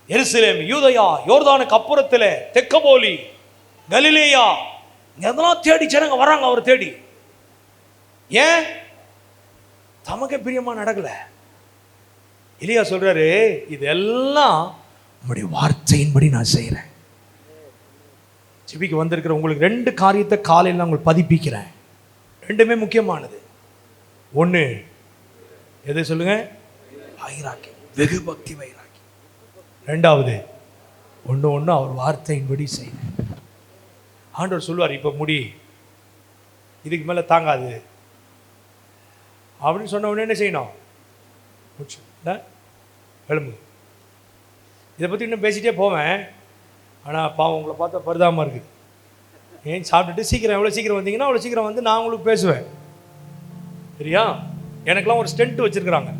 எருசலேம், யூதயா, யோர்தானுக்கு அப்புறத்தில் தெக்கப்போலி, கலிலேயா, இதெல்லாம் தேடி ஜனங்க வராங்க அவர் தேடி. ஏன்? தமக்கே பிரியமா நடக்கல. எலியா சொல்றாரு, இதெல்லாம் உங்களுடைய வார்த்தையின்படி நான் செய்கிறேன். ஜெபிக்க வந்திருக்கிற உங்களுக்கு 2 காரியத்தை காலையில் உங்களுக்கு பதிப்பிக்கிறேன். 2மே முக்கியமானது. ஒன்று எதை சொல்லுங்க? வைராக்கியம், வெகு பக்தி வைராக்கியம். 2வது ஒன்று அவர் வார்த்தையின்படி செய்யணும். ஆண்டவர் சொல்லுவார், இப்போ முடி, இதுக்கு மேலே தாங்காது அப்படின்னு சொன்ன உடனே என்ன செய்யணும்? எழும்பு. இதை பற்றி இன்னும் பேசிகிட்டே போவேன், ஆனால் பாவம் உங்களை பார்த்தா பரிதாபமாக இருக்குது. ஏன் சாப்பிட்டுட்டு சீக்கிரம், எவ்வளோ சீக்கிரம் வந்தீங்கன்னா அவ்வளோ சீக்கிரம் வந்து நான் உங்களுக்கு பேசுவேன், சரியா? எனக்கெல்லாம் ஒரு ஸ்டென்ட் வச்சுருக்குறாங்க.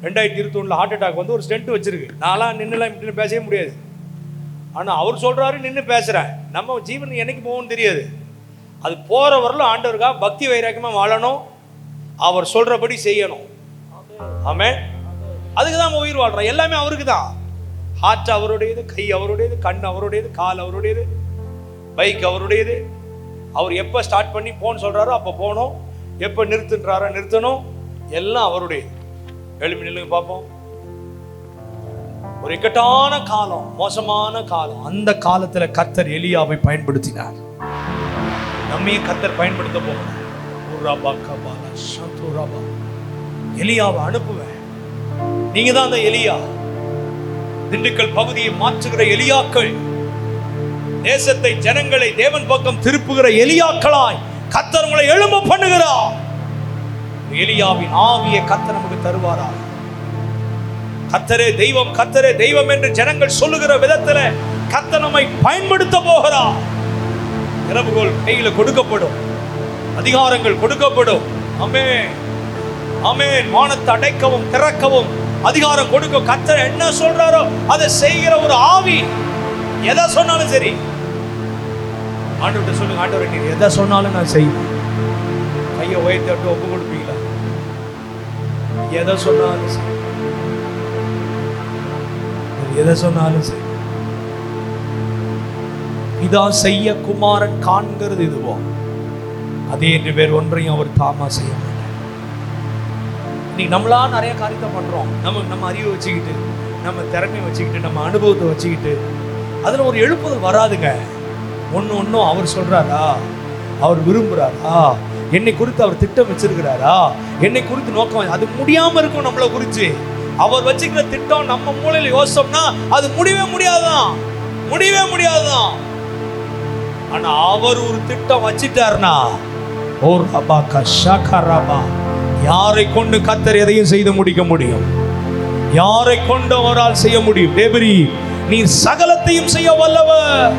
2021 ஹார்ட் அட்டாக் வந்து ஒரு ஸ்டென்ட் வச்சுருக்கு. நான்லாம் நின்றுலாம் இப்படி பேசவே முடியாது. ஆனால் அவர் சொல்கிறாரு நின்று பேசுகிறேன். நம்ம ஜீவன் என்னைக்கு போகணும்னு தெரியாது. அது போகிற வரலும் ஆண்டவருக்காக பக்தி வைராக்கியமாக வாழணும், அவர் சொல்கிறபடி செய்யணும். ஆமென். அதுக்கு தான் நம்ம உயிர் வாழ்கிறோம். எல்லாமே அவருக்கு தான். ஹார்ட் அவருடையது, கை அவருடையது, கண் அவருடையது, கால் அவருடையது, பைக் அவருடையது. அவர் எப்போ ஸ்டார்ட் பண்ணி போன்னு சொல்கிறாரோ அப்போ போகணும், எப்போ நிறுத்துன்றாரோ நிறுத்தணும், எல்லாம் அவருடையது. எழுப்பி நில்லுங்க பார்ப்போம். ஒரு இக்கட்டான காலம், மோசமான காலம். அந்த காலத்தில் கர்த்தர் எலியாவை பயன்படுத்தினார். நம்மையும் கர்த்தர் பயன்படுத்த போகிறார். எலியாவை அனுப்புவேன். நீங்க தான் அந்த எலியா. திண்டுக்கல் பகுதியை மாற்றுகிற எலியாக்கள், தேசத்தை, ஜனங்களை தேவன் பக்கம் திருப்புகிற எலியாக்களாய் கர்த்தர் உங்களை எழும்ப பண்ணுகிறார். எலியாவின் ஆவியை கர்த்தர் நமக்கு தருவாரா? கர்த்தரே தெய்வம், கர்த்தரே தெய்வம் என்று ஜனங்கள் சொல்லுகிற விதத்தில் கர்த்தர் நம்மை பயன்படுத்த போகிறார். இரவுகள் கையில கொடுக்கப்படும், அதிகாரங்கள் கொடுக்கப்படும். ஆமென், ஆமென். வானத்தை அடைக்கவும் திறக்கவும் அதிகாரம் கொடுக்க கர்த்தர் என்ன சொல்றாரோ அதை செய்கிற ஒரு ஆவி. எதை சொன்னாலும் சரி, ஆண்டவர்கிட்ட சொல்லுங்க, ஆண்டவரே நீர் எதை சொன்னாலும் நான் செய்வேன். கையை உயர்த்தி விட்டு ஒப்பு கொடுப்பீங்களா? எதை சொன்னாலும் சரி, எதை சொன்னாலும் சரி. இதா செய்ய குமாரன் காண்கிறது இதுவோ, அதே என்று வேறு ஒன்றையும் அவர் தாமா செய்ய மாட்டார். இன்னைக்கு நம்மளா நிறைய காரியத்தை பண்றோம். நம்ம அறிவை வச்சுக்கிட்டு, நம்ம திறமையை வச்சுக்கிட்டு, நம்ம அனுபவத்தை வச்சுக்கிட்டு அதுல ஒரு எழுப்புதல் வராதுங்க. ஒன்னும் அவர் சொல்றாரா, அவர் விரும்புறாரா, என்னை குறித்து அவர் திட்டம் வச்சிருக்கிறாரா, என்னை குறித்து நோக்கம், அது முடியாம இருக்கும். நம்மளை குறித்து அவர் வச்சுக்கிற திட்டம் நம்ம மூளையில யோசிச்சோம்னா அது முடியவே முடியாதுதான். ஆனா அவர் ஒரு திட்டம் வச்சிட்டார்னா, ஓ ரபா கஷா ரபா, யாரை கொண்டு கர்த்தர் எதையும் செய்து முடிக்க முடியும்? யாரை கொண்டு அவரால் செய்ய முடியும்? தேவரீ நீர் சகலத்தையும் செய்ய வல்லவர்.